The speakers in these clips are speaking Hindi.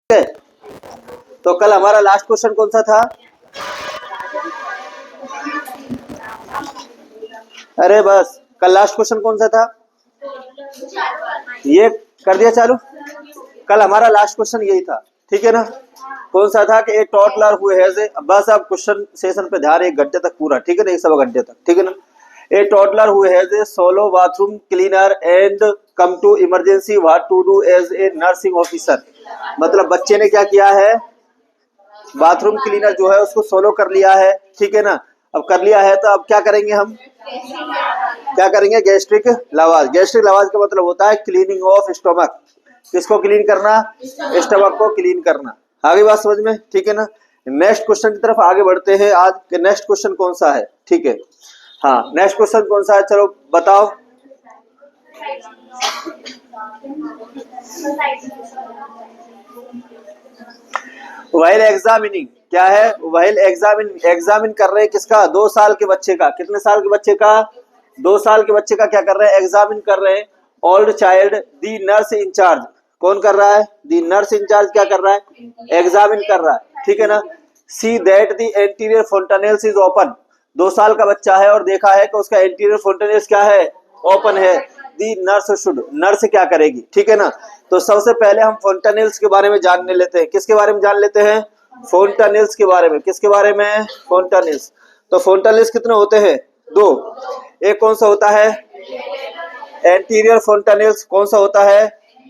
है। तो कल हमारा लास्ट क्वेश्चन कौन सा था? अरे बस, कल लास्ट क्वेश्चन कौन सा था? ये कर दिया चालू। कल हमारा लास्ट क्वेश्चन यही था, ठीक है ना? कौन सा था कि ए टोटलर हु हैज ए, बस आप क्वेश्चन सेशन पे ध्यान 1 घंटे तक पूरा, ठीक है ना? 1 घंटे तक, ठीक है ना? A toddler who has a solo bathroom cleaner and come to emergency what to do as a nursing officer. मतलब बच्चे ने क्या किया है, बाथरूम क्लीनर जो है उसको सोलो कर लिया है, ठीक है ना? अब कर लिया है तो अब क्या करेंगे हम? क्या करेंगे? गैस्ट्रिक लवाज। गैस्ट्रिक लवाज का मतलब होता है क्लीनिंग ऑफ स्टमक। किसको क्लीन करना? स्टमक को क्लीन करना। आगे बात समझ में, ठीक है ना? नेक्स्ट क्वेश्चन की तरफ आगे बढ़ते हैं। आज के नेक्स्ट क्वेश्चन कौन सा है, ठीक है? हाँ, नेक्स्ट क्वेश्चन कौन सा है, चलो बताओ। व्हाइल एग्जामिनिंग क्या है? व्हाइल एग्जामिन कर रहे हैं किसका? 2 साल के बच्चे का। कितने साल के बच्चे का? 2 साल के बच्चे का क्या कर रहे हैं? एग्जामिन कर रहे हैं। ओल्ड चाइल्ड दी नर्स इंचार्ज। कौन कर रहा है? दी नर्स इंचार्ज क्या कर रहा है? एग्जामिन कर रहा है, ठीक है ना? See that the anterior fontanelles is open. 2 साल का बच्चा है और देखा है कि उसका एंटीरियर फोंटानेल्स क्या है? ओपन है। दी नर्स शुड, नर्स क्या करेगी, ठीक है ना? तो सबसे पहले हम फोंटानेल्स के बारे में जानने लेते हैं। किसके बारे में जान लेते हैं? फोंटानेल्स के बारे में। किसके बारे में? फोंटानेल्स। तो फोंटानेल्स कितने होते हैं? 2। एक कौन सा होता है? एंटीरियर फोंटानेल्स। कौन सा होता है?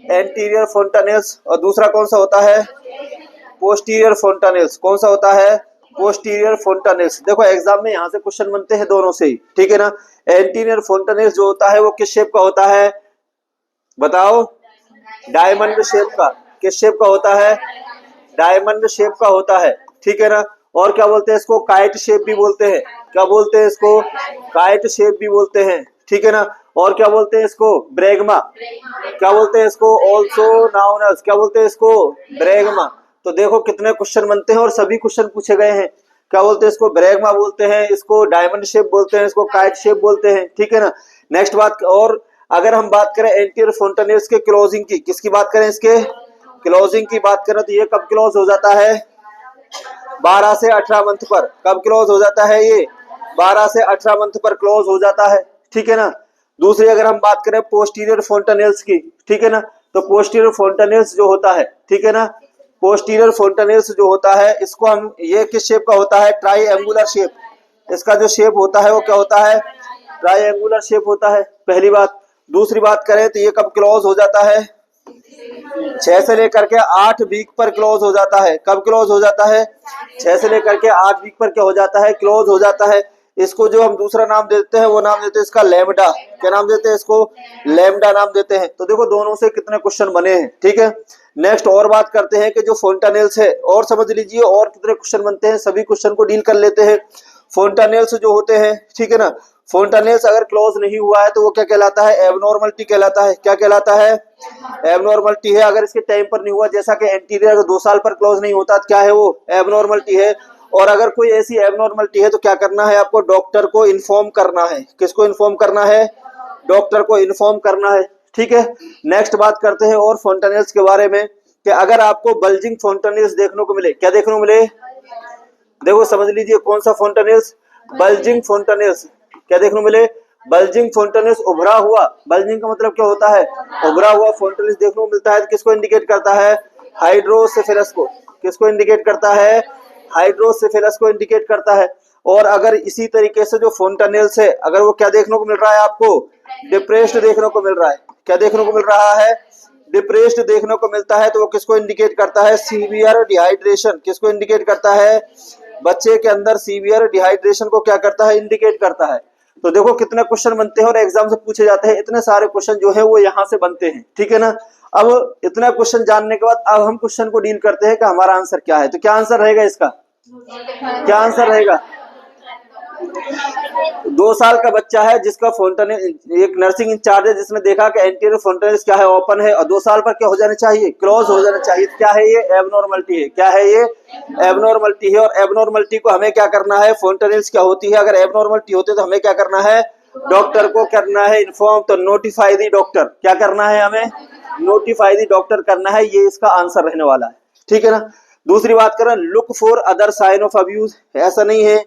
एंटीरियर फोंटानेल्स। और दूसरा कौन सा होता है? पोस्टीरियर फोंटानेल्स। कौन सा होता है? पोस्टीरियर फोंटानेल्स। देखो एग्जाम में यहाँ से क्वेश्चन बनते हैं दोनों से ही, ठीक है ना? एंटीरियर फोंटानेल्स जो होता है वो किस शेप का होता है? बताओ। डायमंड शेप का। किस शेप का होता है? डायमंड शेप का होता है, ठीक है ना? और क्या बोलते हैं इसको? काइट शेप भी बोलते हैं। क्या बोलते हैं इसको? काइट शेप भी बोलते हैं, ठीक है ना? और क्या बोलते हैं इसको? ब्रैगमा। क्या बोलते हैं इसको? Also known as. क्या बोलते हैं इसको? ब्रैगमा। तो देखो कितने क्वेश्चन बनते हैं और सभी क्वेश्चन पूछे गए हैं। क्या बोलते हैं इसको? ब्रैगमा बोलते हैं, इसको डायमंड शेप बोलते हैं, इसको काइट शेप बोलते हैं, ठीक है ना? नेक्स्ट बात, और अगर हम बात करें एंटीरियर फोंटानेल्स के क्लोजिंग की, किसकी बात करें? इसके क्लोजिंग की बात करें तो ये कब क्लोज हो जाता है? 12 से 18 मंथ पर। कब क्लोज हो जाता है ये? 12 से 18 मंथ पर क्लोज हो जाता है, ठीक है ना? दूसरी अगर हम बात करें पोस्टीरियर फोंटानेल्स की, ठीक है ना? तो पोस्टीरियर फोंटानेल्स जो होता है, ठीक है ना? पोस्टीरियर फोंटानेल्स जो होता है इसको हम, ये किस शेप का होता है? Triangular shape. इसका जो शेप होता है वो क्या होता है? ट्राईएंगुलर शेप होता है, पहली बात। दूसरी बात करें तो ये कब क्लोज हो जाता है? 6 से लेकर के 8 वीक पर क्लोज हो जाता है। कब क्लोज हो जाता है? 6 से लेकर के 8 वीक पर क्या हो जाता है? क्लोज हो जाता है। इसको जो हम दूसरा नाम देते हैं वो नाम देते हैं इसका लैम्डा। क्या नाम देते हैं इसको? लैम्डा नाम देते हैं। तो देखो दोनों से कितने क्वेश्चन बने हैं, ठीक है? नेक्स्ट और बात करते हैं कि जो फोंटानेल्स है, और समझ लीजिए और कितने क्वेश्चन बनते हैं, सभी क्वेश्चन को डील कर लेते हैं। फोंटानेल्स जो होते हैं, ठीक है ना? फोंटानेल्स अगर क्लोज नहीं हुआ है तो वो क्या कहलाता है? एबनॉर्मलिटी कहलाता है। क्या कहलाता है? एबनॉर्मलिटी है। अगर इसके टाइम पर नहीं हुआ, जैसा कि एंटीरियर अगर 2 साल पर क्लोज नहीं होता तो क्या है वो? एबनॉर्मलिटी है। और अगर कोई ऐसी एबनॉर्मलिटी है तो क्या करना है आपको? डॉक्टर को इन्फॉर्म करना है। किसको इन्फॉर्म करना है? डॉक्टर को इन्फॉर्म करना है, ठीक है? नेक्स्ट बात करते हैं और फोंटानेल्स के बारे में कि अगर आपको बल्जिंग फोंटानेल्स देखने को मिले, क्या देखने को मिले? देखो समझ लीजिए कौन सा फोंटानेल्स? बल्जिंग फोंटानेल्स। क्या देखने को मिले? बल्जिंग फोंटानेल्स, उभरा हुआ। बल्जिंग का मतलब क्या होता है? उभरा हुआ फोंटानेल्स देखने को मिलता है। तो किसको इंडिकेट करता है? हाइड्रोसेफेलस को। किसको इंडिकेट करता है? हाइड्रोसेफेलस को इंडिकेट करता है। और अगर इसी तरीके से जो फोंटानेल्स है, अगर वो क्या देखने को मिल रहा है आपको? डिप्रेस्ड देखने को मिल रहा है। क्या देखने को मिल रहा है? डिप्रेस्ड देखने को मिलता है। तो वो किसको इंडिकेट करता है? Severe dehydration. किसको इंडिकेट करता है? बच्चे के अंदर सीवियर डिहाइड्रेशन को क्या करता है? इंडिकेट करता है। तो देखो कितने क्वेश्चन बनते हैं और एग्जाम से पूछे जाते हैं। इतने सारे क्वेश्चन जो है वो यहाँ से बनते हैं, ठीक है ना? अब इतना क्वेश्चन जानने के बाद अब हम क्वेश्चन को डील करते हैं कि हमारा आंसर क्या है। तो क्या आंसर रहेगा इसका? क्या आंसर रहेगा? 2 साल का बच्चा है जिसका फोंटानेल, एक नर्सिंग इंचार्ज है जिसने देखा कि एंटीरियर फोंटानेल्स क्या है? ओपन है। और 2 साल पर क्या हो जाना चाहिए? क्लोज हो जाना चाहिए। क्या है ये? एबनॉर्मलिटी है। क्या है ये? एबनॉर्मलिटी है। और एबनॉर्मलिटी को हमें क्या करना है? फोंटानेल्स क्या होती है? अगर एबनॉर्मलिटी होती है तो हमें क्या करना है? डॉक्टर को करना है इन्फॉर्म। तो नोटिफाई दी डॉक्टर। क्या करना है हमें? नोटिफाई दी डॉक्टर करना है। ये इसका आंसर रहने वाला है, ठीक है ना। दूसरी बात करें, look for other sign of abuse, ऐसा नहीं है,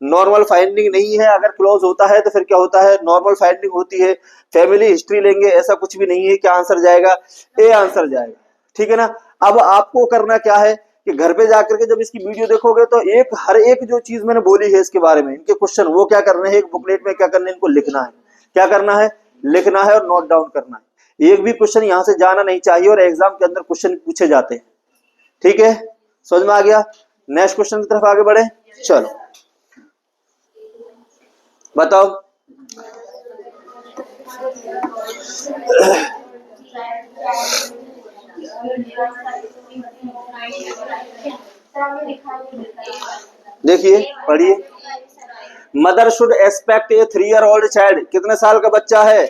नॉर्मल फाइंडिंग नहीं है। अगर क्लोज होता है तो फिर क्या होता है, नॉर्मल फाइंडिंग होती है। फैमिली हिस्ट्री लेंगे, ऐसा कुछ भी नहीं है। क्या आंसर जाएगा, ए आंसर जाएगा, ठीक है ना। अब आपको करना क्या है कि घर पे जाकर के जब इसकी वीडियो देखोगे तो हर एक जो चीज मैंने बोली है इसके बारे में, इनके क्वेश्चन वो क्या करने हैं, एक बुकलेट में क्या करना है, इनको लिखना है। क्या करना है, लिखना है और नोट डाउन करना है। एक भी क्वेश्चन यहाँ से जाना नहीं चाहिए और एग्जाम के अंदर क्वेश्चन पूछे जाते हैं, ठीक है, समझ में आ गया। नेक्स्ट क्वेश्चन की तरफ आगे बढ़े, चलो बताओ। देखिए पढ़िए, mother should expect A 3 year old child, कितने साल का बच्चा है,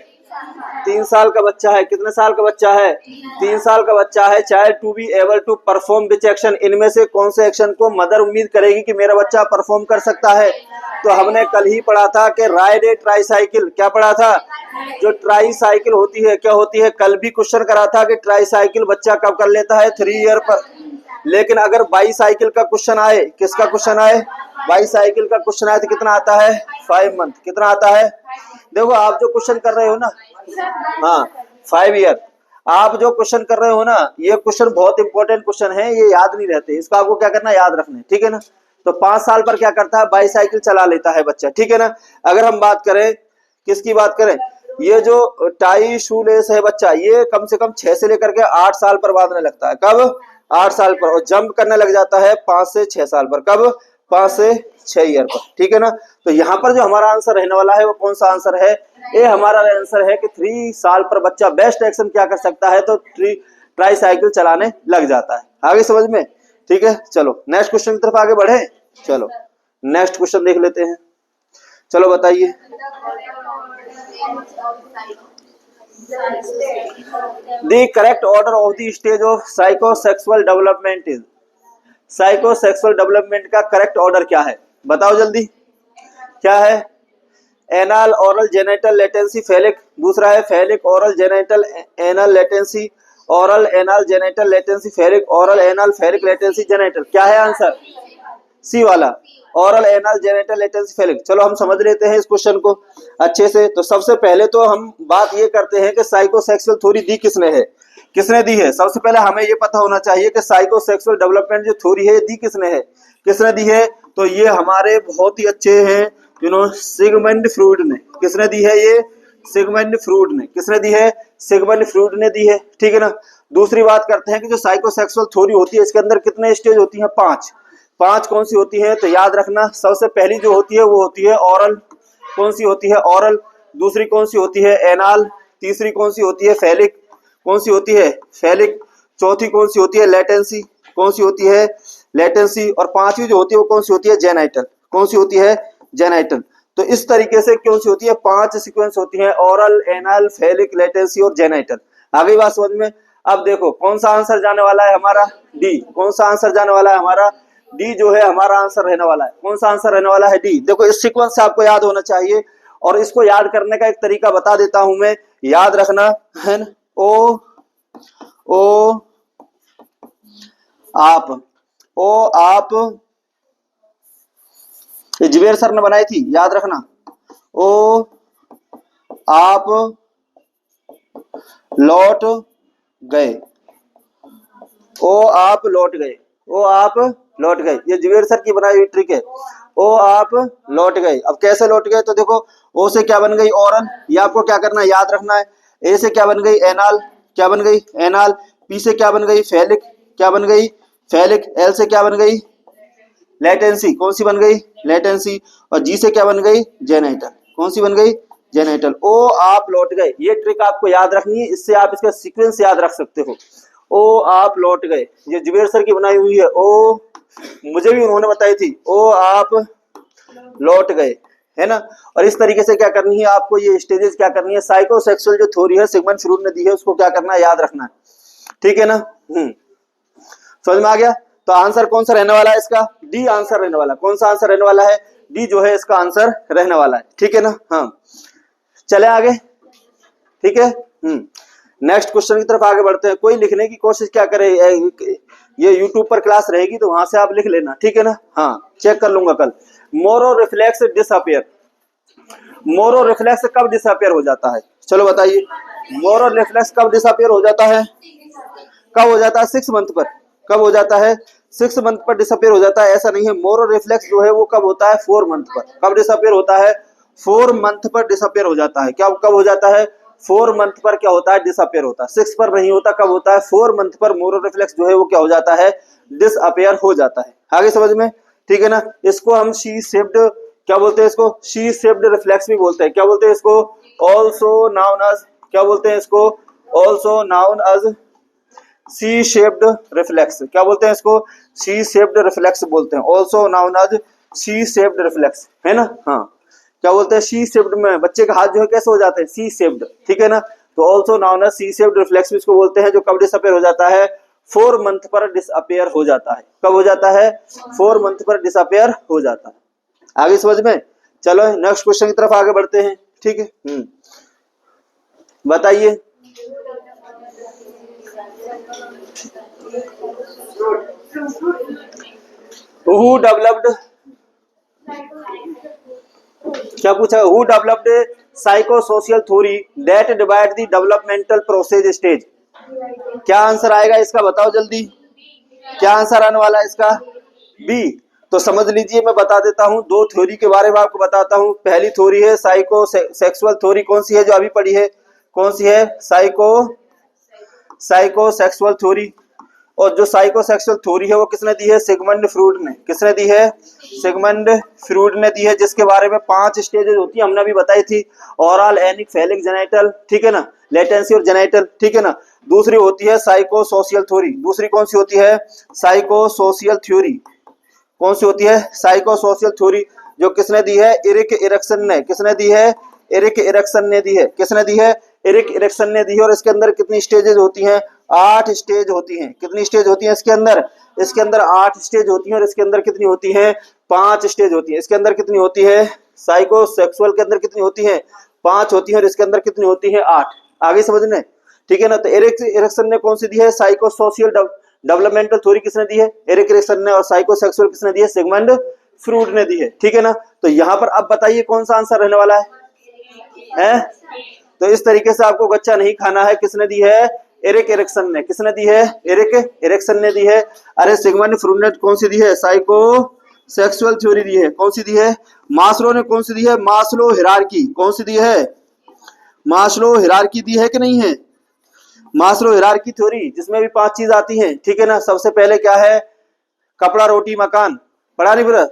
3 साल का बच्चा है। कितने साल का बच्चा है, 3 साल का बच्चा है। Child to be able to perform which action, इनमें से कौन से एक्शन को मदर उम्मीद करेगी कि मेरा बच्चा परफॉर्म कर सकता है। तो हमने कल ही पढ़ा था कि राइड ए ट्राईसाइकिल, क्या पढ़ा था, जो ट्राईसाइकिल होती है क्या होती है। कल भी क्वेश्चन करा था कि ट्राईसाइकिल बच्चा कब कर लेता है, 3 ईयर पर। लेकिन अगर बाईसाइकिल का क्वेश्चन आए, किसका क्वेश्चन आए, बाईसाइकिल का क्वेश्चन आए तो कितना आता है, 5 मंथ। कितना आता है, देखो आप जो क्वेश्चन कर रहे हो ना, हाँ 5 ईयर, आप जो क्वेश्चन कर रहे हो ना, ये क्वेश्चन बहुत इंपॉर्टेंट क्वेश्चन है, ये याद नहीं रहते, इसको आपको क्या करना है, याद रखना है, ठीक है ना। तो 5 साल पर क्या करता है, बाईसाइकिल चला लेता है बच्चा, ठीक है ना। अगर हम बात करें, किसकी बात करें, ये जो टाई शू लेस है बच्चा, ये कम से कम 6 से लेकर के 8 साल पर बांधने लगता है। कब, 8 साल पर। और जंप करने लग जाता है 5 से 6 साल पर। कब, 5 से 6 ईयर पर, ठीक है ना। तो यहाँ पर जो हमारा आंसर रहने वाला है वो कौन सा आंसर है, ये हमारा आंसर है कि 3 साल पर बच्चा बेस्ट एक्शन क्या कर सकता है, तो ट्राईसाइकिल चलाने लग जाता है। आगे समझ में, ठीक है। चलो नेक्स्ट क्वेश्चन की तरफ आगे बढ़े, चलो नेक्स्ट क्वेश्चन देख लेते हैं। चलो बताइए, the correct order of the stage of psychosexual development is, psychosexual development का करेक्ट ऑर्डर क्या है, बताओ जल्दी, क्या है। Anal oral genital latency phallic, दूसरा है phallic oral genital anal latency, oral anal genital latency phallic, oral anal phallic latency genital. क्या है आंसर, सी वाला, oral anal genital latency phallic. चलो हम समझ लेते हैं इस क्वेश्चन को अच्छे से। तो सबसे पहले तो हम बात ये करते हैं कि साइकोसेक्सुअल थ्योरी दी किसने है, किसने दी है। सबसे पहले हमें ये पता होना चाहिए कि साइकोसेक्सुअल डेवलपमेंट जो थ्योरी है दी किसने है, किसने दी है। तो ये हमारे बहुत ही अच्छे हैं सिगमंड फ्रॉइड ने। किसने दी है ये, सिगमंड फ्रॉइड ने। किसने दी है, सिगमंड फ्रॉइड ने दी है, ठीक है ना। दूसरी बात करते हैं कि जो साइकोसेक्सुअल थ्योरी होती है इसके अंदर कितने स्टेज होती है, 5 कौन सी होती है, तो याद रखना। सबसे पहली जो होती है वो होती है ओरल, कौन सी होती है, ओरल। दूसरी कौन सी होती है, एनाल। तीसरी कौन सी होती है, फेलिक, कौन सी होती है, फेलिक। चौथी कौन सी होती है, लेटेंसी, कौन सी होती है, लेटेंसी। और 5वीं जो होती है वो कौन सी होती है, जेनाइटल, कौन सी होती है, जेनाइटल। तो इस तरीके से कौन सी होती है, 5 सीक्वेंस होती है, ओरल, एनाल, फेलिक, लेटेंसी और जेनाइटल। आगे बात समझ में। अब देखो कौन सा आंसर जाने वाला है हमारा, डी। कौन सा आंसर जाने वाला है हमारा, डी जो है हमारा आंसर रहने वाला है। कौन सा आंसर रहने वाला है, डी। देखो इस सीक्वेंस से आपको याद होना चाहिए, और इसको याद करने का एक तरीका बता देता हूं मैं, याद रखना है ना। ओ आप, ओ आप, ये जुबेर सर ने बनाई थी, याद रखना। ओ आप लौट गए, ओ आप लौट गए, ओ आप लौट गए, ये जुबेर सर की बनाई हुई ट्रिक है। ओ आप लौट गए। अब कैसे लौट गए, तो देखो ओ से क्या बन गई, ओरल, ये आपको क्या करना है, याद रखना है। ए से क्या बन गई, एनाल, क्या बन गई, एनाल। पी से क्या बन गई, फेलिक, क्या बन गई, फेलिक। एल से क्या बन गई, लेटेंसी, कौन सी बन गई, लेटेंसी। और जी से क्या बन गई, जेनाइटल, कौन सी बन गई, जेनाइटल। ओ आप लौट गए, ये ट्रिक आपको याद रखनी है, इससे आप इसका सीक्वेंस याद रख सकते हो। ओ आप लौट गए, ये जुबेर सर की बनाई हुई है। ओ मुझे भी उन्होंने बताई थी, ओ आप लौट गए, है ना। और इस तरीके से क्या करनी है आपको, ये स्टेजेस क्या करनी है, साइकोसेक्सुअल जो थ्योरी है सिगमंड फ्रॉइड ने दी है उसको क्या करना है, याद रखना है, ठीक है ना। समझ में आ गया। तो आंसर कौन सा रहने वाला है इसका, डी आंसर रहने वाला। कौन सा आंसर रहने वाला है, डी जो है इसका आंसर रहने वाला है, ठीक है ना। हाँ चले आगे, ठीक है। नेक्स्ट क्वेश्चन की तरफ आगे बढ़ते हैं। कोई लिखने की कोशिश क्या करे, ये यूट्यूब पर क्लास रहेगी तो वहां से आप लिख लेना, ठीक है ना। हाँ, चेक कर लूंगा कल। मोरो रिफ्लेक्स डिसअपियर, मोरो रिफ्लेक्स कब डिसअपियर हो जाता है, चलो बताइए। मोरो रिफ्लेक्स कब डिसअपियर हो जाता है, कब हो जाता है? 6 मंथ पर। कब हो जाता है? 6 मंथ पर डिसअपियर हो जाता है। ऐसा नहीं है, मोरो रिफ्लेक्स जो है वो कब होता है? 4 मंथ पर। कब डिसअपियर होता है? 4 मंथ पर डिसअपियर हो जाता है। क्या कब हो जाता है? 4 मंथ पर क्या होता है? डिसअपियर होता है। 6 पर नहीं होता, कब होता है? 4 मंथ पर मोरो रिफ्लेक्स जो है वो क्या हो जाता है? डिसअपियर हो जाता है। आगे समझ में, ठीक है ना। इसको हम शी शेप्ड क्या बोलते हैं? इसको शी शेप्ड रिफ्लेक्स भी बोलते हैं। क्या बोलते हैं इसको? ऑल्सो नाउन एज, क्या बोलते हैं इसको? Also known as C shaped reflex. क्या बोलते हैं इसको? सी शेप्ड रिफ्लेक्स बोलते हैं। Also known as C shaped reflex, है ना। हाँ, क्या बोलते हैं? सी शेप्ड में बच्चे का हाथ जो है कैसे हो जाते हैं? सी शेप्ड, ठीक है ना। तो also known as C shaped reflex भी इसको बोलते हैं, जो कब डिसअपियर हो जाता है? 4 मंथ पर डिसअपियर हो जाता है। कब हो जाता है? 4 मंथ पर डिसअपियर हो जाता है। आगे समझ में। चलो नेक्स्ट क्वेश्चन की तरफ आगे बढ़ते हैं, ठीक है। बताइए। हु डेवलप्ड, क्या पूछा? Who developed psycho social theory that divide the developmental process stage. क्या आंसर आएगा इसका, बताओ जल्दी। क्या आंसर आने वाला है इसका? बी। तो समझ लीजिए, मैं बता देता हूं, 2 थ्योरी के बारे में आपको बताता हूं। पहली थ्योरी है साइको सेक्सुअल थ्योरी। कौन सी है जो अभी पढ़ी है? कौन सी है? Psycho sexual theory. और जो साइको सेक्सुअल थ्योरी है वो किसने दी है? सिगमंड फ्रूड ने। किसने दी है? सिगमंड फ्रूड ने दी है, जिसके बारे में 5 स्टेजेस होती है, हमने अभी बताई थी। ओरल, एनिक, फेलिक, जेनाइटल, ठीक है ना, लेटेंसी और जेनाइटल, ठीक है ना। दूसरी होती है साइको सोशियल थ्योरी। दूसरी कौन सी होती है? Psycho social theory. कौन सी होती है? साइको सोशियल थ्योरी, जो किसने दी है? एरिक एरिक्सन ने। किसने दी है? एरिक एरिक्सन ने दी है। किसने दी है? एरिक एरिक्सन ने दी है। और इसके अंदर कितनी स्टेजेस होती हैं? 8 स्टेज होती हैं। कितनी स्टेज होती हैं इसके अंदर? इसके अंदर 8 स्टेज होती हैं। और इसके अंदर कितनी होती हैं? 5 स्टेज होती है। इसके अंदर कितनी होती है? साइको सेक्सुअल के अंदर कितनी होती है? 5 होती है। और इसके अंदर कितनी होती है? 8। आगे समझने, ठीक है ना। तो एरिक एरिक्सन ने कौन सी दी है? साइको सोशियल डेवलपमेंटल थ्योरी किसने दी है? एरिक एरिक्सन ने। और साइको सेक्सुअल किसने दी है? सिगमंड फ्रूड ने दी है, ठीक है ना। तो यहाँ पर अब बताइए कौन सा आंसर रहने वाला है? तो इस तरीके से आपको गच्चा नहीं खाना है। किसने दी है? एरिक एरिक्सन ने। किसने दी है? एरिक एरिक्सन ने दी है। अरे सिगमंड फ्रूड ने कौन सी दी है? साइको सेक्सुअल थ्योरी दी है। कौन सी दी है? मास्लो ने कौन सी दी है? Maslow hierarchy. कौन सी दी है? मास्लो हिरार्की दी है कि नहीं है? मास्लो हिरार्की थ्योरी, जिसमें भी 5 चीज आती हैं, ठीक है ना। सबसे पहले क्या है? कपड़ा, रोटी, मकान। पढ़ा नहीं पढ़ा?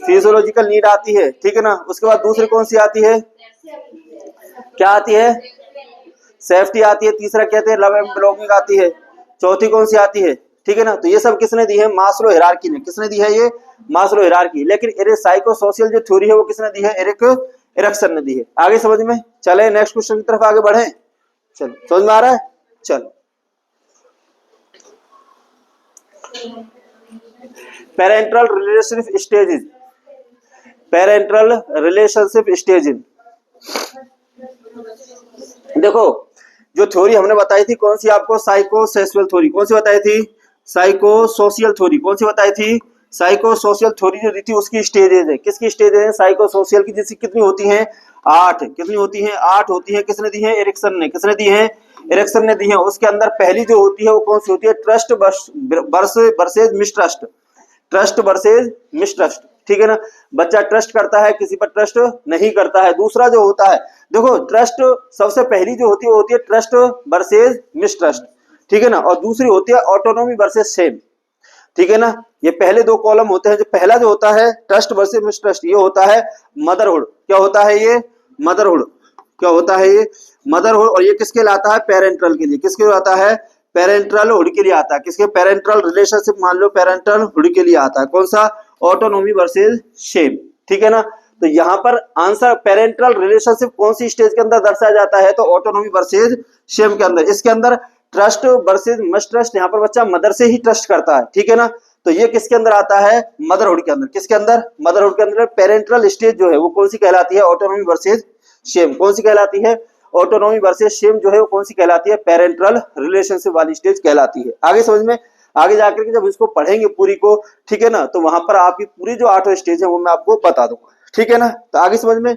फिजियोलॉजिकल नीड आती है, ठीक है ना। उसके बाद दूसरी कौन सी आती है? क्या आती है? सेफ्टी आती है। तीसरा कहते हैं लव एंड बिलोंगिंग आती है। चौथी कौन सी आती है? ठीक है ना। तो ये सब किसने दी है? मास्लो हिरार्की ने। किसने दी है? ये मास्लो हिरार्की। लेकिन साइको सोशल जो थ्योरी है वो किसने दी है? एरिक एरिक्सन ने दी है। आगे समझ में। चले नेक्स्ट क्वेश्चन की तरफ आगे बढ़े। चलो, समझ में आ रहा है? चलो, parental relationship stages. Parental relationship stages. देखो, जो थ्योरी हमने बताई थी कौन सी आपको? Psycho sexual theory. कौन सी बताई थी? Psycho social theory. कौन सी बताई थी? साइको सोशियल थ्योरी जो दी थी उसकी स्टेजेस है। किसकी स्टेजेस है? साइको सोशियल की। जिसकी कितनी होती हैं? 8। कितनी होती हैं? 8 होती है। किसने दी है? एरिक्सन ने। किसने दी है? एरिक्सन ने दी है। उसके अंदर पहली जो होती है वो कौन सी होती है? Trust versus mistrust. Trust versus mistrust, ठीक है ना। बच्चा ट्रस्ट करता है, किसी पर ट्रस्ट नहीं करता है। दूसरा जो होता है, देखो, ट्रस्ट सबसे पहली जो होती है वो होती है ट्रस्ट वर्सेज मिसट्रस्ट, ठीक है ना। और दूसरी होती है ऑटोनॉमी वर्सेज शेम, ठीक है ना। ये पहले 2 कॉलम होते हैं। जो पहला जो होता है ट्रस्ट वर्सेज मिसट्रस्ट, ये होता है मदरहुड। क्या होता है ये? मदरहुड। क्या होता है ये? मदरहुड। और ये किसके लिए आता है? पेरेंटल के लिए। किसके लिए आता है? पेरेंटल हुड के लिए आता है। किसके? पेरेंटल रिलेशनशिप, मान लो पेरेंटल हुड के लिए आता है। कौन सा? ऑटोनॉमी वर्सेज शेम, ठीक है ना। तो यहाँ पर आंसर पेरेंटल रिलेशनशिप कौन सी स्टेज के अंदर दर्शाया जाता है? तो ऑटोनॉमी वर्सेज शेम के अंदर। इसके अंदर ट्रस्ट वर्सेज मिसट्रस्ट, यहाँ पर बच्चा मदर से ही ट्रस्ट करता है, ठीक है ना। तो ये किसके अंदर आता है? मदरहुड के अंदर। किसके अंदर? मदरहुड के अंदर। पेरेंटल स्टेज जो है वो कौन सी कहलाती है? Autonomy versus shame. कौन सी कहलाती है? ऑटोनॉमी वर्सेस शेम जो है वो कौन सी कहलाती है, पेरेंटल रिलेशनशिप वाली स्टेज कहलाती है। आगे समझ में, आगे जाकर के जब इसको पढ़ेंगे पूरी को, ठीक है ना, तो वहां पर आपकी पूरी जो 8 स्टेज है वो मैं आपको बता दूंगा, ठीक है ना। तो आगे समझ में,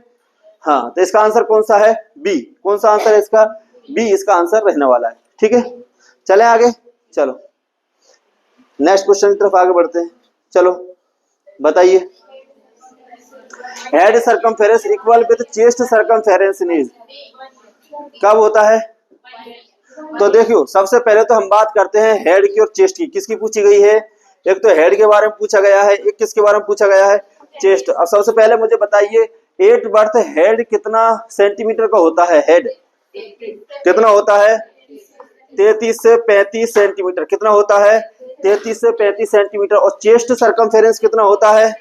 हाँ, तो इसका आंसर कौन सा है, बी। कौन सा आंसर है इसका, बी इसका आंसर रहने वाला है, ठीक है। चले आगे, चलो नेक्स्ट क्वेश्चन की तरफ आगे बढ़ते हैं। चलो बताइए, head circumference equal with chest circumference is कब होता है। तो देखियो, सबसे पहले तो हम बात करते हैं हेड की और चेस्ट की। किसकी पूछी गई है, एक तो हेड के बारे में पूछा गया है, एक किसके बारे में पूछा गया है, चेस्ट। अब सबसे पहले मुझे बताइए, 8 बर्थ हेड कितना सेंटीमीटर का होता है, हेड कितना होता है, 33 से 35 सेंटीमीटर। कितना होता है, 33 से 35 सेंटीमीटर। और चेस्ट सर्कमफेरेंस कितना होता है,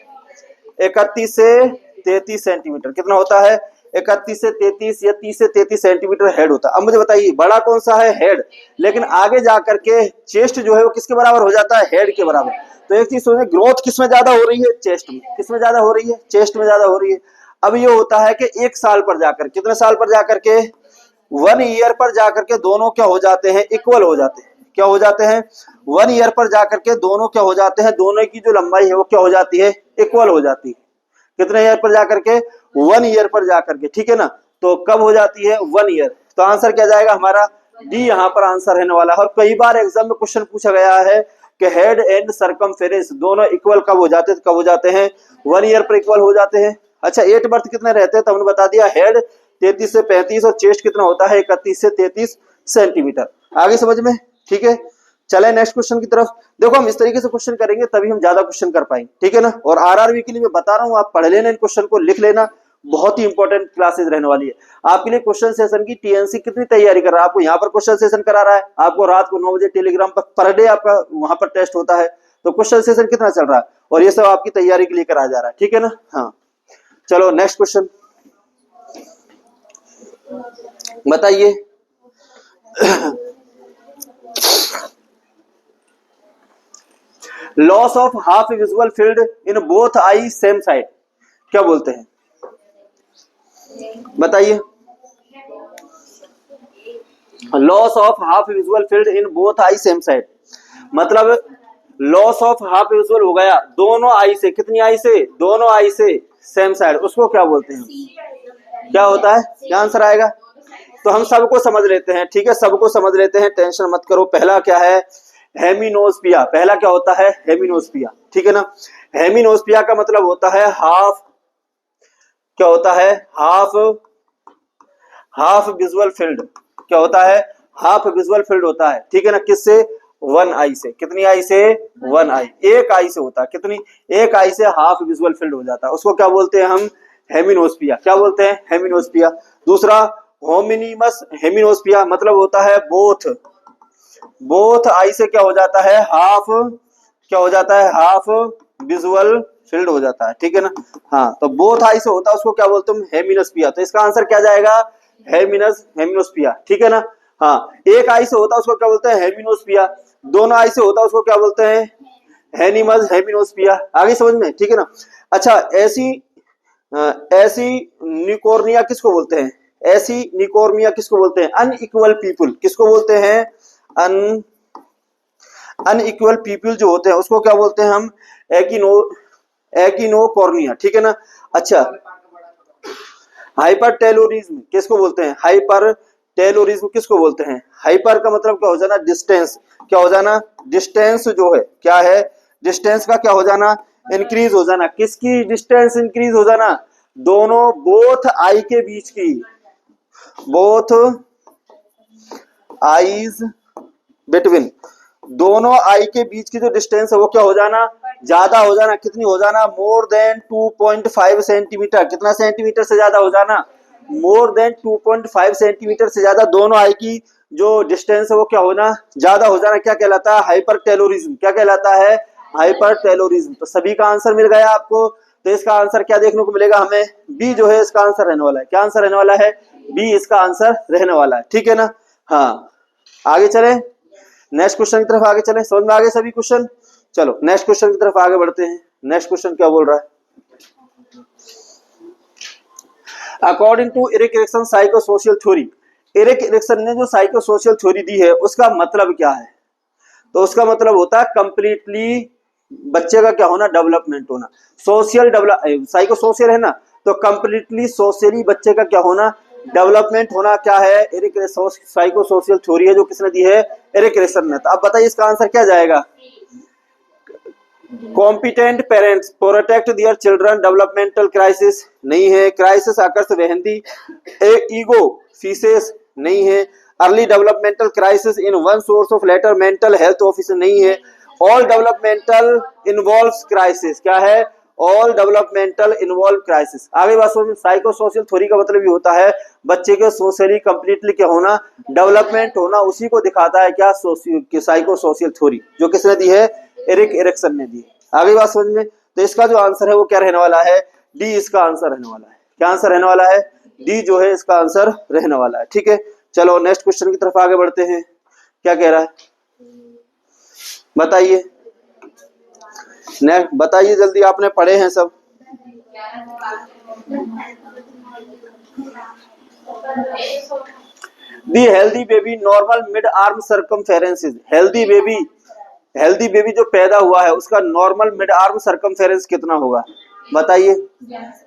31 से 33 सेंटीमीटर। कितना होता है, 31 से 33 या 30 से 33 सेंटीमीटर हेड होता है। अब मुझे बताइए, बड़ा कौन सा है, हेड, लेकिन आगे जाकर के चेस्ट जो है वो किसके बराबर हो जाता है, हेड के बराबर। तो एक चीज सोचिए, ग्रोथ किसमें ज्यादा हो रही है, चेस्ट में। किसमें ज्यादा हो रही है, चेस्ट में ज्यादा हो रही है। अब ये होता है कि 1 साल पर जाकर, कितने साल पर जाकर के, 1 ईयर पर जाकर के दोनों क्या हो जाते हैं, इक्वल हो जाते हैं। क्या हो जाते हैं, 1 ईयर पर जाकर के दोनों क्या हो जाते हैं, दोनों की जो लंबाई है वो क्या हो जाती है, इक्वल हो जाती है। कितने ईयर पर जाकर के, 1 ईयर पर जाकर के, ठीक है ना। तो कब हो जाती है, 1 ईयर। तो आंसर क्या जाएगा हमारा, डी यहाँ पर आंसर रहने वाला है। और कई बार एग्जाम में क्वेश्चन पूछा गया है कि हेड एंड सर्कमफेरेंस दोनों इक्वल कब हो जाते हैं, कब हो जाते हैं, 1 ईयर पर इक्वल हो जाते हैं। अच्छा, 8 बर्थ कितने रहते हैं, तो हमने बता दिया, हेड 33 से 35 और चेस्ट कितना होता है, 31 से 33 सेंटीमीटर। आगे समझ में, ठीक है। चले नेक्स्ट क्वेश्चन की तरफ। देखो, हम इस तरीके से क्वेश्चन करेंगे तभी हम ज्यादा क्वेश्चन कर पाएंगे, ठीक है ना। और आरआरबी के लिए मैं बता रहा हूँ, आप पढ़ लेना, इन क्वेश्चन को लिख लेना, बहुत ही इंपॉर्टेंट क्लासेस रहने वाली है आपके लिए। क्वेश्चन सेशन की टीएनसी कितनी तैयारी कर रहा है, आपको यहाँ पर क्वेश्चन सेशन करा रहा है, आपको रात को 9 बजे टेलीग्राम पर डे आपका वहां पर टेस्ट होता है। तो क्वेश्चन सेशन कितना चल रहा है, और ये सब आपकी तैयारी के लिए कराया जा रहा है, ठीक है ना। हाँ, चलो नेक्स्ट क्वेश्चन बताइए। Loss of half visual field in both I same side क्या बोलते हैं, बताइए। Loss of half visual field in both I same side, मतलब लॉस ऑफ हाफ विजुअल हो गया दोनों आई से, कितनी आई से, दोनों आई से सेम साइड, उसको क्या बोलते हैं, क्या होता है, क्या आंसर आएगा। तो हम सबको समझ लेते हैं, ठीक है, सबको समझ लेते हैं, टेंशन मत करो। पहला क्या है, हेमिनोस्पिया। पहला क्या होता है, हेमिनोस्पिया, ठीक है ना। हेमिनोस्पिया का मतलब होता है हाफ, क्या होता है, हाफ विजुअल फील्ड। क्या होता है, हाफ विजुअल फील्ड होता है, ठीक है ना। किससे, 1 आई से। कितनी आई से, 1 आई, एक आई से होता है। कितनी, एक आई से हाफ विजुअल फील्ड हो जाता है, उसको क्या बोलते हैं हम, हेमिनोस्पिया। क्या बोलते हैं, हेमिनोस्पिया। दूसरा होमिनीमस हेमिनोस्पिया, मतलब होता है बोथ आई से क्या हो जाता है, हाफ, क्या हो जाता है, हाफ विजुअल फील्ड हो जाता है, ठीक है ना। हाँ, तो बोथ आई से होता है, उसको क्या बोलते हैं, हेमिनोस्पिया। तो इसका आंसर क्या जाएगा, हेमिनोस्पिया, ठीक है ना। हाँ, एक आई से होता है उसको क्या बोलते हैं, हेमिनोस्पिया। दोनों आई से होता है उसको क्या बोलते हैं, हेनिमस हेमिनोस्पिया। आगे समझ में, ठीक है ना। अच्छा, ऐसी निकोर्निया किसको बोलते हैं, ऐसी निकोर्मिया किसको बोलते हैं, अनइक्वल पीपुल किसको बोलते हैं, अनइक्वल पीपुल जो होते हैं उसको क्या बोलते हैं हम, एकिनोकॉर्निया, ठीक है ना। अच्छा, हाइपरटेलोरिज्म किसको बोलते हैं, हाइपरटेलोरिज्म किसको बोलते हैं। हाइपर का मतलब क्या हो जाना, डिस्टेंस। क्या हो जाना, डिस्टेंस जो है, क्या है, डिस्टेंस का क्या हो जाना, इंक्रीज हो जाना। किसकी डिस्टेंस इंक्रीज हो जाना, दोनों बोथ आई के बीच की, बोथ आईज बिटवीन, दोनों आई के बीच की जो डिस्टेंस है वो क्या हो जाना, ज्यादा हो जाना। कितनी हो जाना, मोर देन 2.5 सेंटीमीटर। कितना सेंटीमीटर से ज्यादा हो जाना, मोर देन 2.5 सेंटीमीटर से ज्यादा दोनों आई की जो डिस्टेंस है वो क्या होना, ज्यादा हो जाना। क्या कहलाता है, हाइपरटेलोरिज्म। क्या कहलाता है, हाइपरटेलोरिज्म। तो सभी का आंसर मिल गया आपको। तो इसका आंसर क्या देखने को मिलेगा हमें, बी जो है इसका आंसर रहने वाला है। क्या आंसर रहने वाला है, बी इसका आंसर रहने वाला है, ठीक है ना। हाँ, आगे चले, नेक्स्ट क्वेश्चन की तरफ आगे चले। समझ में आ गए सभी क्वेश्चन। चलो नेक्स्ट क्वेश्चन की तरफ आगे बढ़ते हैं। नेक्स्ट क्वेश्चन क्या बोल रहा है, according to इरिक्शन psychosocial theory, Erik Erikson ने जो साइको सोशल थ्योरी दी है उसका मतलब क्या है? तो उसका मतलब होता है कंप्लीटली बच्चे का क्या होना, डेवलपमेंट होना। सोशल डेवलप साइको सोशल है ना, तो कंप्लीटली सोशली बच्चे का क्या होना, डेवलपमेंट होना। क्या है? एरिक साइको सोशल थ्योरी है जो किसने दी है, एरिक एरिक्सन ने। तो अब बताइए इसका आंसर क्या जाएगा? Competent parents protect their children, developmental crisis नहीं है, क्राइसिस आकर्ष वेहंदी, ईगो फीसेस नहीं है, early developmental crisis in one source of later mental health office नहीं है, ऑल डेवलपमेंटल इन्वॉल्व्स क्राइसिस। क्या है? All developmental involve crisis. आगे बात समझ में। साइको सोशल थ्योरी का मतलब ये होता है बच्चे के सोशली कंप्लीटली क्या होना, डेवलपमेंट होना। उसी को दिखाता है क्या, साइको सोशल थ्योरी, जो किसने दी है, एरिक एरिक्सन ने दी। आगे बात समझ में। तो इसका जो आंसर है वो क्या रहने वाला है, डी इसका आंसर रहने वाला है। क्या आंसर रहने वाला है? डी जो है इसका आंसर रहने वाला है। ठीक है, चलो नेक्स्ट क्वेश्चन की तरफ आगे बढ़ते हैं। क्या कह रहा है बताइए, नेक्स्ट बताइए जल्दी, आपने पढ़े हैं सब। The healthy baby normal mid arm circumference is, healthy baby जो पैदा हुआ है उसका नॉर्मल मिड आर्म सर्कमफेरेंस कितना होगा? बताइए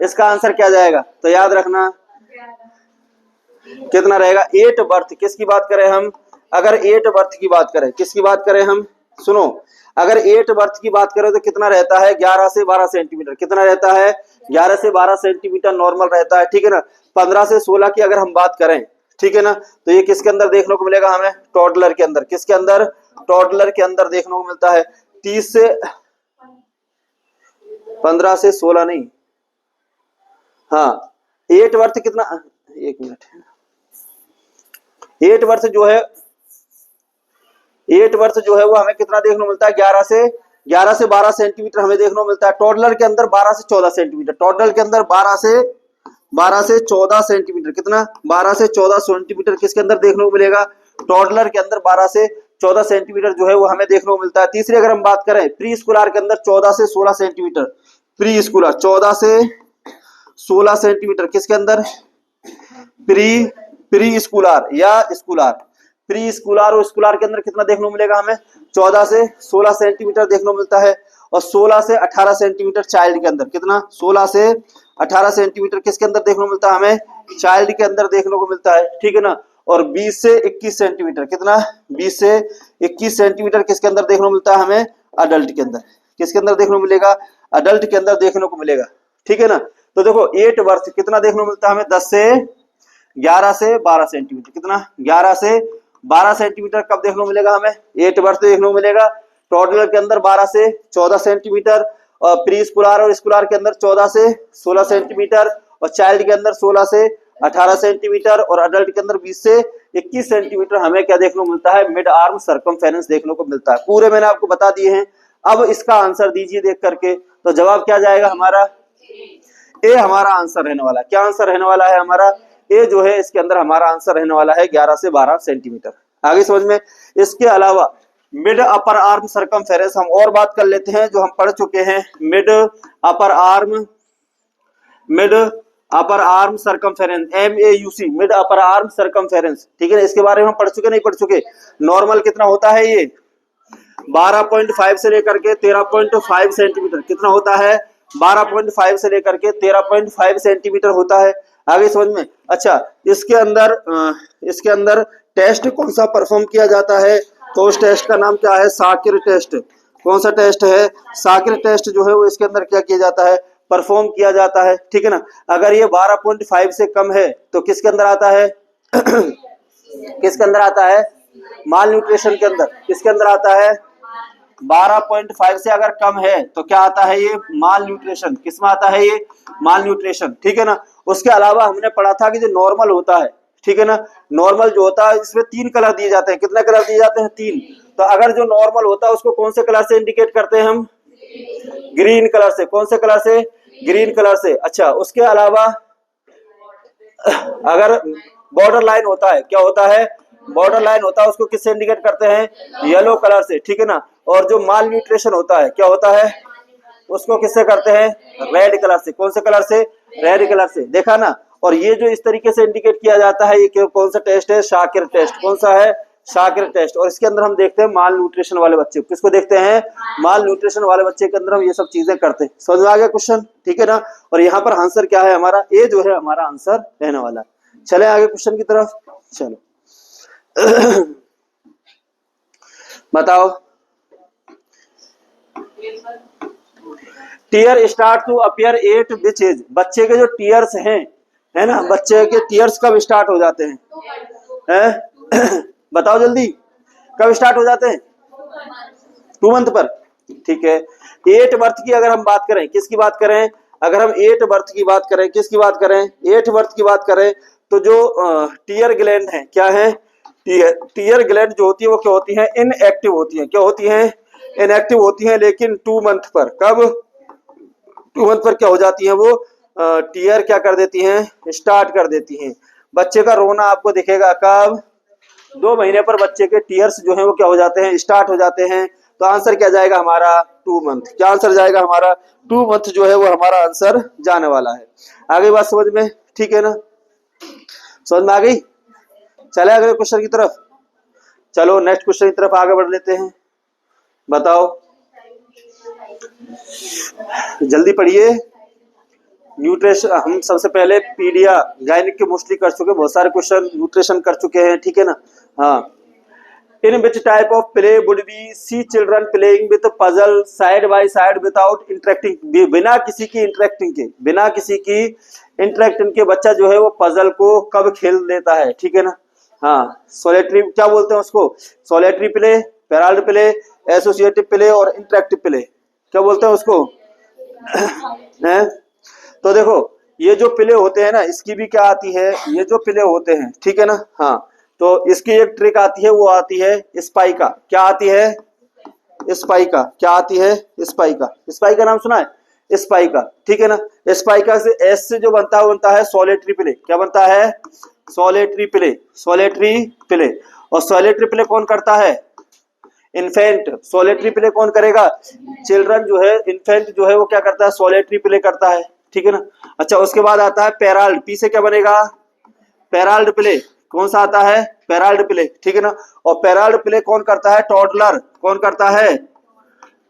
इसका आंसर क्या जाएगा? तो याद रखना कितना रहेगा, 8 बर्थ। किसकी बात करें हम? अगर 8 बर्थ की बात करें, किसकी बात करें हम? सुनो, अगर 8 बर्थ की बात करें तो कितना रहता है, 11 से 12 सेंटीमीटर। कितना रहता है? 11 से 12 सेंटीमीटर नॉर्मल रहता है। ठीक है ना। 15 से 16 की अगर हम बात करें, ठीक है ना, तो ये किसके अंदर देखने को मिलेगा हमें, टॉडलर के अंदर। किसके अंदर? टॉडलर के अंदर देखने को मिलता है। 30 से 15 से 16 नहीं, हाँ 8 बर्थ कितना, 1 मिनट, 8 बर्थ जो है, 8 बर्थ जो है वो हमें कितना देखने को मिलता है, 11 से 12 सेंटीमीटर हमें देखने को मिलता है। टॉडलर के अंदर 12 से 14 सेंटीमीटर, टॉडलर के अंदर 12 से 14 सेंटीमीटर। कितना? 12 से 14 सेंटीमीटर किसके अंदर देखने को मिलेगा, टॉडलर के अंदर 12 से 14 सेंटीमीटर जो है वो हमें देखने को मिलता है। तीसरी अगर हम बात करें प्री स्कूलर के अंदर 14 से 16 सेंटीमीटर, प्री स्कूलर 14 से 16 सेंटीमीटर किसके अंदर, प्री स्कूलर या स्कूलर, प्री स्कूलर और स्कूलर के अंदर कितना देखने को मिलेगा हमें, 14 से 16 सेंटीमीटर देखने को मिलता है। और 16 से 18 सेंटीमीटर चाइल्ड के अंदर, कितना, 16 से 18 सेंटीमीटर किसके अंदर देखने को मिलता है हमें, चाइल्ड के अंदर देखने को मिलता है। ठीक है ना। और 20 से 21 सेंटीमीटर, कितना, 20 से 21 सेंटीमीटर किसके अंदर देखने को मिलता है हमें, अडल्ट के अंदर। किसके अंदर देखने को मिलेगा, अडल्ट के अंदर देखने को मिलेगा। ठीक है ना। तो देखो 8 वर्ष कितना देखने को मिलता है हमें, 11 से 12 सेंटीमीटर। कितना, 11 से 12 सेंटीमीटर कब देखने को मिलेगा हमें, 8 वर्ष देखने को मिलेगा। टोटल के अंदर 12 से 14 सेंटीमीटर, और प्री स्कूलर और स्कूलर के अंदर 14 से 16 सेंटीमीटर, और चाइल्ड के अंदर 16 से 18 सेंटीमीटर, और अडल्ट के अंदर 20 से 21 सेंटीमीटर हमें क्या देखने को मिलता है, मिड आर्म सर्कमफेरेंस देखने को मिलता है। पूरे मैंने आपको बता दिए हैं। अब इसका आंसर दीजिए देख करके, तो जवाब क्या जाएगा हमारा, ए हमारा आंसर रहने वाला है। क्या आंसर रहने वाला है हमारा, ए जो है इसके अंदर हमारा आंसर रहने वाला है 11 से 12 सेंटीमीटर। आगे समझ में। इसके अलावा मिड अपर आर्म सर्कमफेरेंस हम और बात कर लेते हैं, जो हम पढ़ चुके हैं। Mid upper arm circumference, MAUC, mid upper arm circumference. ठीक है ना। इसके बारे में हम पढ़ चुके नहीं पढ़ चुके। नॉर्मल कितना होता है, ये 12.5 से लेकर के 13.5 सेंटीमीटर कितना होता है, 12.5 से लेकर के 13.5 सेंटीमीटर होता है। आगे समझ में। अच्छा, इसके अंदर टेस्ट कौन सा परफॉर्म किया जाता है, तो उस टेस्ट का नाम क्या है, साकिर टेस्ट। कौन सा टेस्ट है, साकिर टेस्ट जो है वो इसके अंदर क्या किया जाता है, परफॉर्म किया जाता है। ठीक है ना। अगर ये 12.5 से कम है तो किसके अंदर आता है किसके अंदर आता है, माल न्यूट्रिशन के अंदर। किसके अंदर आता है, 12.5 से अगर कम है तो क्या आता है, ये माल न्यूट्रिशन। किसमें आता है, ये माल न्यूट्रिशन। ठीक है ना। उसके अलावा हमने पढ़ा था कि जो नॉर्मल होता है, ठीक है ना, नॉर्मल जो होता है इसमें 3 कलर दिए जाते हैं। कितने कलर दिए जाते हैं, 3। तो अगर जो नॉर्मल होता है उसको कौन से कलर से इंडिकेट करते हैं हम, ग्रीन कलर से। कौन से कलर से, ग्रीन कलर से। अच्छा, उसके अलावा अगर बॉर्डर लाइन होता है, क्या होता है, बॉर्डर लाइन होता है, उसको किससे इंडिकेट करते हैं, येलो कलर से। ठीक है ना। और जो माल न्यूट्रिशन होता है, क्या होता है, उसको किससे करते हैं, रेड कलर से। कौन से कलर से, रेड कलर से। देखा ना। और ये जो इस तरीके से इंडिकेट किया जाता है, ये कौन सा टेस्ट है? शाकिर टेस्ट। कौन सा है? शाकिर टेस्ट। और इसके अंदर हम देखते हैं माल न्यूट्रिशन वाले बच्चे। किसको देखते हैं? माल न्यूट्रिशन वाले बच्चे के अंदर हम ये सब चीजें करते हैं। समझ में आ गया क्वेश्चन? ठीक है ना। और यहाँ पर आंसर क्या है हमारा? ए जो है हमारा आंसर रहने वाला है। चले आगे क्वेश्चन की तरफ। चलो बताओ। Tear start to appear at which age? बच्चे के जो टीयर्स हैं, है ना, बच्चे के टीयर्स कब स्टार्ट हो जाते हैं? बताओ जल्दी, कब स्टार्ट हो जाते हैं? 2 मंथ पर। ठीक है। 8 बर्थ की अगर हम बात करें, किसकी बात करें? अगर हम 8 बर्थ की बात करें, किसकी बात करें? 8 बर्थ की बात करें तो जो टीयर ग्लैंड है, क्या है? टीयर ग्लैंड जो होती है वो क्या होती है? इनएक्टिव होती है। क्या होती है? इनएक्टिव होती है। लेकिन 2 मंथ पर, कब? 2 मंथ पर क्या हो जाती है वो? टीयर क्या कर देती हैं? स्टार्ट कर देती हैं। बच्चे का रोना आपको दिखेगा कब? 2 महीने पर बच्चे के टीयर्स जो है वो क्या हो जाते हैं? स्टार्ट हो जाते हैं। तो आंसर क्या जाएगा हमारा? 2 मंथ। क्या आंसर जाएगा हमारा? 2 मंथ जो है वो हमारा आंसर जाने वाला है। आगे बात समझ में? ठीक है ना, समझ में आ गई? चले अगले क्वेश्चन की तरफ। चलो नेक्स्ट क्वेश्चन की तरफ आगे बढ़ लेते हैं। बताओ, जल्दी पढ़िए। न्यूट्रिशन हम सबसे पहले पीडिया गायनिक के मोस्टली कर चुके, बहुत सारे क्वेश्चन न्यूट्रिशन कर चुके हैं। ठीक है ना। हाँ। In which type of play would we see children playing with puzzle side by side without interacting? बिना किसी की इंटरेक्टिंग के, बिना किसी की इंटरेक्टिंग के बच्चा जो है वो पजल को कब खेल लेता है? ठीक है ना। हाँ। सोलेटरी क्या बोलते हैं उसको? Solitary play, parallel play, associative play और इंटरेक्टिव प्ले, क्या बोलते हैं उसको? हैं? तो देखो, ये जो प्ले होते हैं ना, इसकी भी क्या आती है? ये जो प्ले होते हैं, ठीक है ना। हाँ। तो इसकी एक ट्रिक आती है, वो आती है स्पाइका। क्या आती है? स्पाइका। क्या आती है? स्पाइका। स्पाइका नाम सुना है? स्पाइका। ठीक है ना। स्पाइका से एस से जो बनता है वो बनता है सोलेटरी प्ले। क्या बनता है? Solitary play. Solitary play. और सोलेटरी प्ले कौन करता है? इन्फेंट। सोलेटरी प्ले कौन करेगा? चिल्ड्रन जो है, इन्फेंट जो है वो क्या करता है? सोलेटरी प्ले करता है। ठीक है ना। अच्छा, उसके बाद आता है पैराल्ड। पी से क्या बनेगा? पैराल्ड प्ले। कौन सा आता है? पैराल्ड प्ले। ठीक है ना। और पैराल्ड प्ले कौन करता है? टॉडलर। कौन करता है?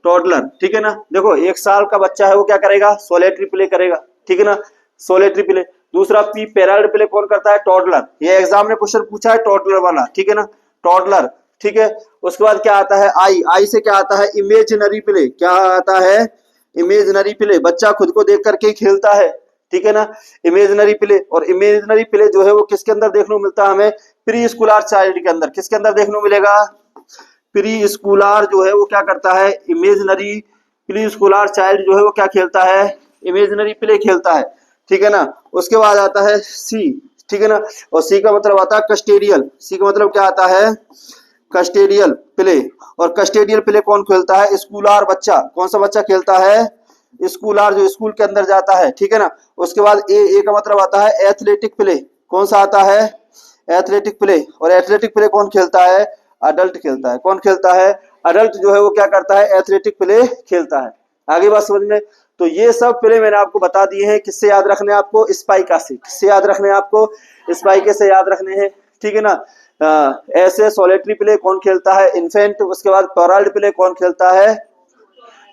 टॉडलर। ठीक है ना। देखो, 1 साल का बच्चा है वो क्या करेगा? सोलेटरी प्ले करेगा। ठीक है ना। Solitary play. दूसरा पी पैराल्ड प्ले कौन करता है? टॉडलर। ये एग्जाम ने क्वेश्चन पूछा है टॉडलर वाला। ठीक है ना। टॉडलर। ठीक है। उसके बाद क्या आता है? आई। आई से क्या आता है? Imaginary play. क्या आता है? Imaginary play. बच्चा खुद को देख करके ही खेलता है। ठीक है ना। Imaginary play. और इमेजिनरी प्ले जो है वो किसके अंदर देखने को मिलता है हमें? प्री स्कूलर चाइल्ड के अंदर। किसके अंदर देखने को मिलेगा? प्री स्कूलर जो है वो क्या करता है? इमेजिनरी। प्री स्कूलर चाइल्ड जो है वो क्या खेलता है? इमेजिनरी प्ले खेलता है। ठीक है ना। उसके बाद आता है सी। ठीक है ना। और सी का मतलब आता है कस्टेडियल। सी का मतलब क्या आता है? कस्टेडियल प्ले। और कस्टेडियल प्ले कौन खेलता है? स्कूलर बच्चा। कौन सा बच्चा खेलता है? स्कूलर, जो स्कूल के अंदर जाता है। ठीक है ना। उसके बाद ए का मतलब आता है एथलेटिक प्ले। कौन सा आता है? Athletic play. और एथलेटिक प्ले कौन खेलता है? अडल्ट खेलता है। कौन खेलता है? अडल्ट जो है वो क्या करता है? एथलेटिक प्ले खेलता है। आगे बात समझ में? तो ये सब प्ले मैंने आपको बता दिए हैं। किससे याद रखने? आपको स्पाइका से। किससे याद रखने? आपको स्पाइके से याद रखने हैं। ठीक है ना। ऐसे सोलेटरी प्ले कौन खेलता है? इन्फेंट। उसके बाद पैराल्ड प्ले कौन खेलता है?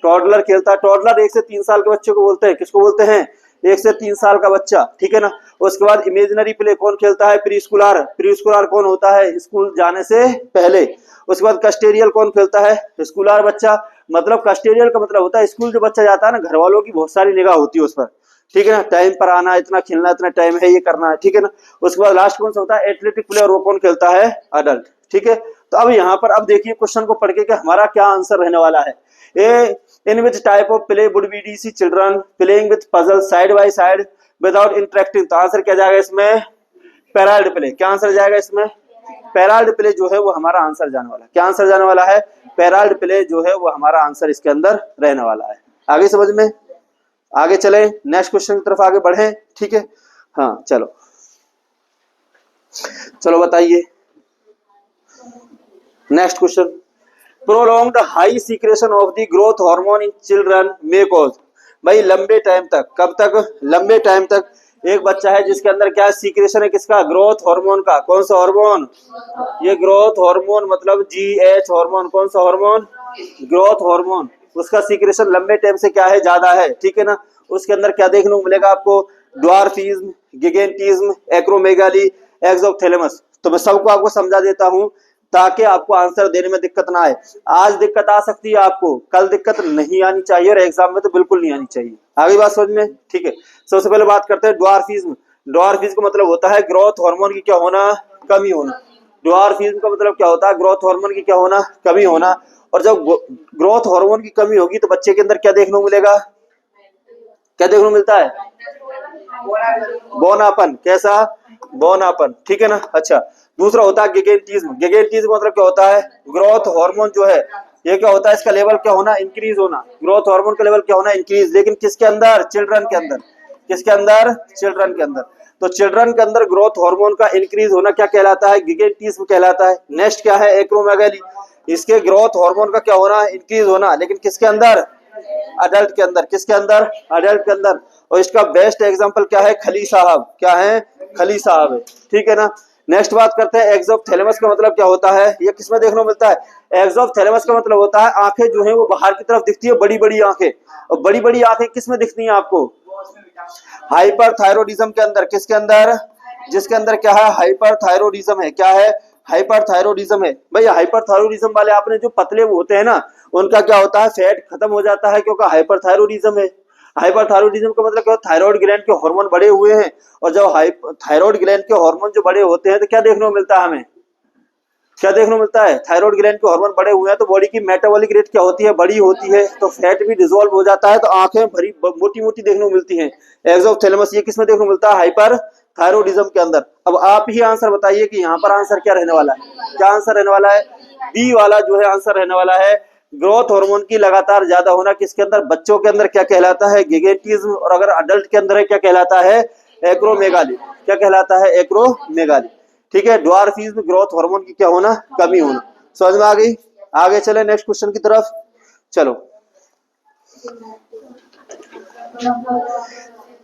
टॉडलर खेलता है। टॉडलर 1 से 3 साल के बच्चे को बोलते हैं। किसको बोलते हैं? 1 से 3 साल का बच्चा। ठीक है ना। उसके बाद इमेजिनरी प्ले कौन खेलता है? Pre Schuler. प्री स्कूलर कौन होता है? स्कूल जाने से पहले। उसके बाद कस्टेडियल कौन खेलता है? स्कूलर बच्चा। मतलब कस्टेडियल का मतलब होता है स्कूल जो बच्चा जाता है ना, घर वालों की बहुत सारी निगाह होती है उस पर। ठीक है ना। टाइम पर आना, इतना खेलना, इतना टाइम है, ये करना है। ठीक है ना। उसके बाद लास्ट कौन सा होता है? Athletic play. और वो कौन खेलता है? अडल्ट। ठीक है। तो अब यहाँ पर अब देखिए क्वेश्चन को पढ़ के कि हमारा क्या आंसर रहने वाला है। In which type of play would we see children playing with puzzles side by side without interacting? तो आंसर क्या जाएगा इसमें? पैराल्ड प्ले। क्या आंसर जाएगा इसमें? पैराल्ड प्ले जो है वो हमारा आंसर जाने वाला है। क्या आंसर जाने वाला है? पैराल्ड प्ले जो है वो हमारा आंसर इसके अंदर रहने वाला है। आगे समझ में? आगे चले, नेक्स्ट क्वेश्चन की तरफ आगे बढ़े। ठीक है। हाँ चलो, चलो बताइए next question. Prolonged high secretion of the growth hormone in children may cause. भाई लंबे टाइम तक, कब तक? लंबे टाइम तक एक बच्चा है जिसके अंदर क्या सीक्रेशन है, किसका, ग्रोथ हार्मोन का। कौन सा हार्मोन, ये ग्रोथ हार्मोन मतलब GH हार्मोन। कौन सा हार्मोन, ग्रोथ हार्मोन। उसका सीक्रेशन लंबे टाइम से क्या है, ज्यादा है, ठीक है ना। उसके अंदर क्या देखने को मिलेगा आपको, ड्वार्फिज्म, गिगेंटिज्म, एक्रोमेगाली, एक्सोथैलेमस। तो मैं सबको आपको समझा देता हूं ताकि आपको आंसर देने में दिक्कत ना आए। आज दिक्कत आ सकती है आपको, कल दिक्कत नहीं आनी चाहिए, और एग्जाम में तो बिल्कुल नहीं आनी चाहिए। आगे बात समझ में, ठीक है। सबसे पहले बात करते हैं ड्वार्फिज्म। ड्वार्फिज्म का मतलब होता है ग्रोथ हार्मोन की क्या होना, कमी होना। ड्वार्फिज्म का मतलब क्या होता है, ग्रोथ हार्मोन की क्या होना, कमी होना। और जब ग्रोथ हार्मोन की कमी होगी तो बच्चे के अंदर क्या देखने को मिलेगा, क्या देखने को मिलता है, बौनापन। कैसा, बौनापन, ठीक है ना। अच्छा, दूसरा होता है गिगेंटिज्म। गिगेंटिज्म मतलब क्या होता है, ग्रोथ हार्मोन जो है ये क्या होता है, इसका लेवल क्या होना, इंक्रीज होना। ग्रोथ हार्मोन का लेवल क्या होना, इंक्रीज। लेकिन किसके अंदर, चिल्ड्रन के अंदर। किसके अंदर, चिल्ड्रन के अंदर। तो चिल्ड्रन के अंदर ग्रोथ हार्मोन का इंक्रीज होना क्या कहलाता है, गिगेंटिज्म कहलाता है। नेक्स्ट क्या है, एक्रोमेगाली। इसके ग्रोथ हार्मोन का क्या होना, इंक्रीज होना, लेकिन किसके अंदर, अडल्ट के अंदर। किसके अंदर, अडल्ट के अंदर। और इसका बेस्ट एग्जांपल क्या है, खली साहब। क्या है, खली साहब है, ठीक है ना। नेक्स्ट बात करते हैं एक्सोथैलेमस का मतलब क्या होता है, ये किसमें देखने को मिलता है। एक्सोथैलेमस का मतलब होता है आंखें जो है वो बाहर की तरफ दिखती है, बड़ी बड़ी आंखें। और बड़ी बड़ी आंखें किसमें दिखती है आपको, हाइपरथायरॉयडिज्म के अंदर। किसके अंदर, जिसके अंदर क्या है, हाइपरथायरॉयडिज्म है। क्या है, हाइपरथायरॉयडिज्म है। भाई हाइपरथायरॉयडिज्म वाले आपने जो पतले होते हैं ना, उनका क्या होता है, फैट खत्म हो जाता है, क्योंकि हाइपरथायरॉयडिज्म है। हाइपरथायरॉयडिज्म का मतलब क्या, थायराइड ग्लैंड के हार्मोन बढ़े हुए हैं। और जब थायराइड ग्लैंड के हार्मोन जो बड़े होते हैं तो क्या देखने को मिलता है हमें, क्या देखने को मिलता है, थायराइड ग्लैंड के हार्मोन बड़े हुए हैं तो बॉडी की मेटाबॉलिक रेट क्या होती है, बड़ी होती है। तो फैट भी डिसॉल्व हो जाता है, तो आंखें भरी मोटी मोटी देखने को मिलती हैं। एक्सोथैलेमस ये किसमें देखने को मिलता है, हाइपर थायरॉयडिज्म के अंदर। अब आप ही आंसर बताइए कि यहाँ पर आंसर क्या रहने वाला है, क्या आंसर रहने वाला है, बी वाला जो है आंसर रहने वाला है। ग्रोथ हार्मोन की लगातार ज्यादा होना किसके अंदर, बच्चों के अंदर क्या कहलाता है, गिगेंटिज्म। और अगर अडल्ट के अंदर है क्या कहलाता है, एक्रोमेगाली। क्या कहलाता है, एक्रोमेगाली, ठीक है। ड्वार्फिज्म, ग्रोथ हार्मोन की क्या होना, कमी होना। समझ में आ गई। आगे चले नेक्स्ट क्वेश्चन की तरफ, चलो।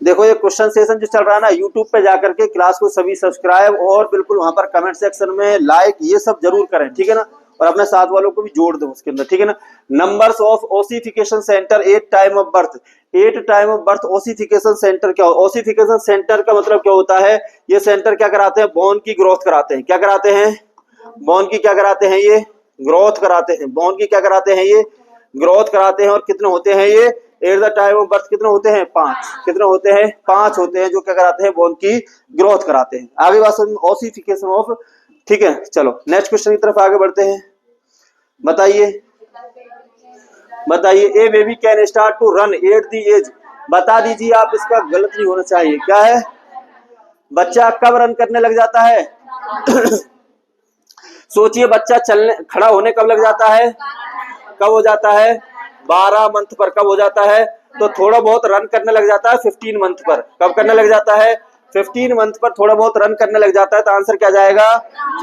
देखो ये क्वेश्चन सेशन जो चल रहा है ना यूट्यूब पे जाकर के, क्लास को सभी सब्सक्राइब और बिल्कुल वहां पर कमेंट सेक्शन में लाइक ये सब जरूर करें, ठीक है ना। और अपने साथ वालों को भी जोड़ दो उसके अंदर, ठीक है ना। Numbers of ossification centre at time of birth. At time of birth ossification centre क्या, ओसिफिकेशन सेंटर का मतलब क्या होता है, ये सेंटर क्या कराते हैं, बोन की ग्रोथ कराते हैं। क्या कराते हैं, बोन की क्या कराते हैं, ये ग्रोथ कराते हैं। बोन की क्या कराते हैं, ये ग्रोथ कराते हैं। और कितने होते हैं ये, at the time of birth कितने होते हैं, 5। कितने होते हैं, 5 होते हैं, जो क्या कराते हैं, बोन की ग्रोथ कराते हैं। आगे बात ओसिफिकेशन ऑफ, ठीक है। चलो नेक्स्ट क्वेश्चन की तरफ आगे बढ़ते हैं। बताइए, बताइए, a baby can start to run at the age. बता दीजिए आप, इसका गलत नहीं होना चाहिए। क्या है, बच्चा कब रन करने लग जाता है सोचिए, बच्चा चलने खड़ा होने कब लग जाता है, कब हो जाता है, 12 मंथ पर। कब हो जाता है, तो थोड़ा बहुत रन करने लग जाता है 15 मंथ पर। कब करने लग जाता है, 15 मंथ पर थोड़ा बहुत रन करने लग जाता है। तो आंसर क्या जाएगा,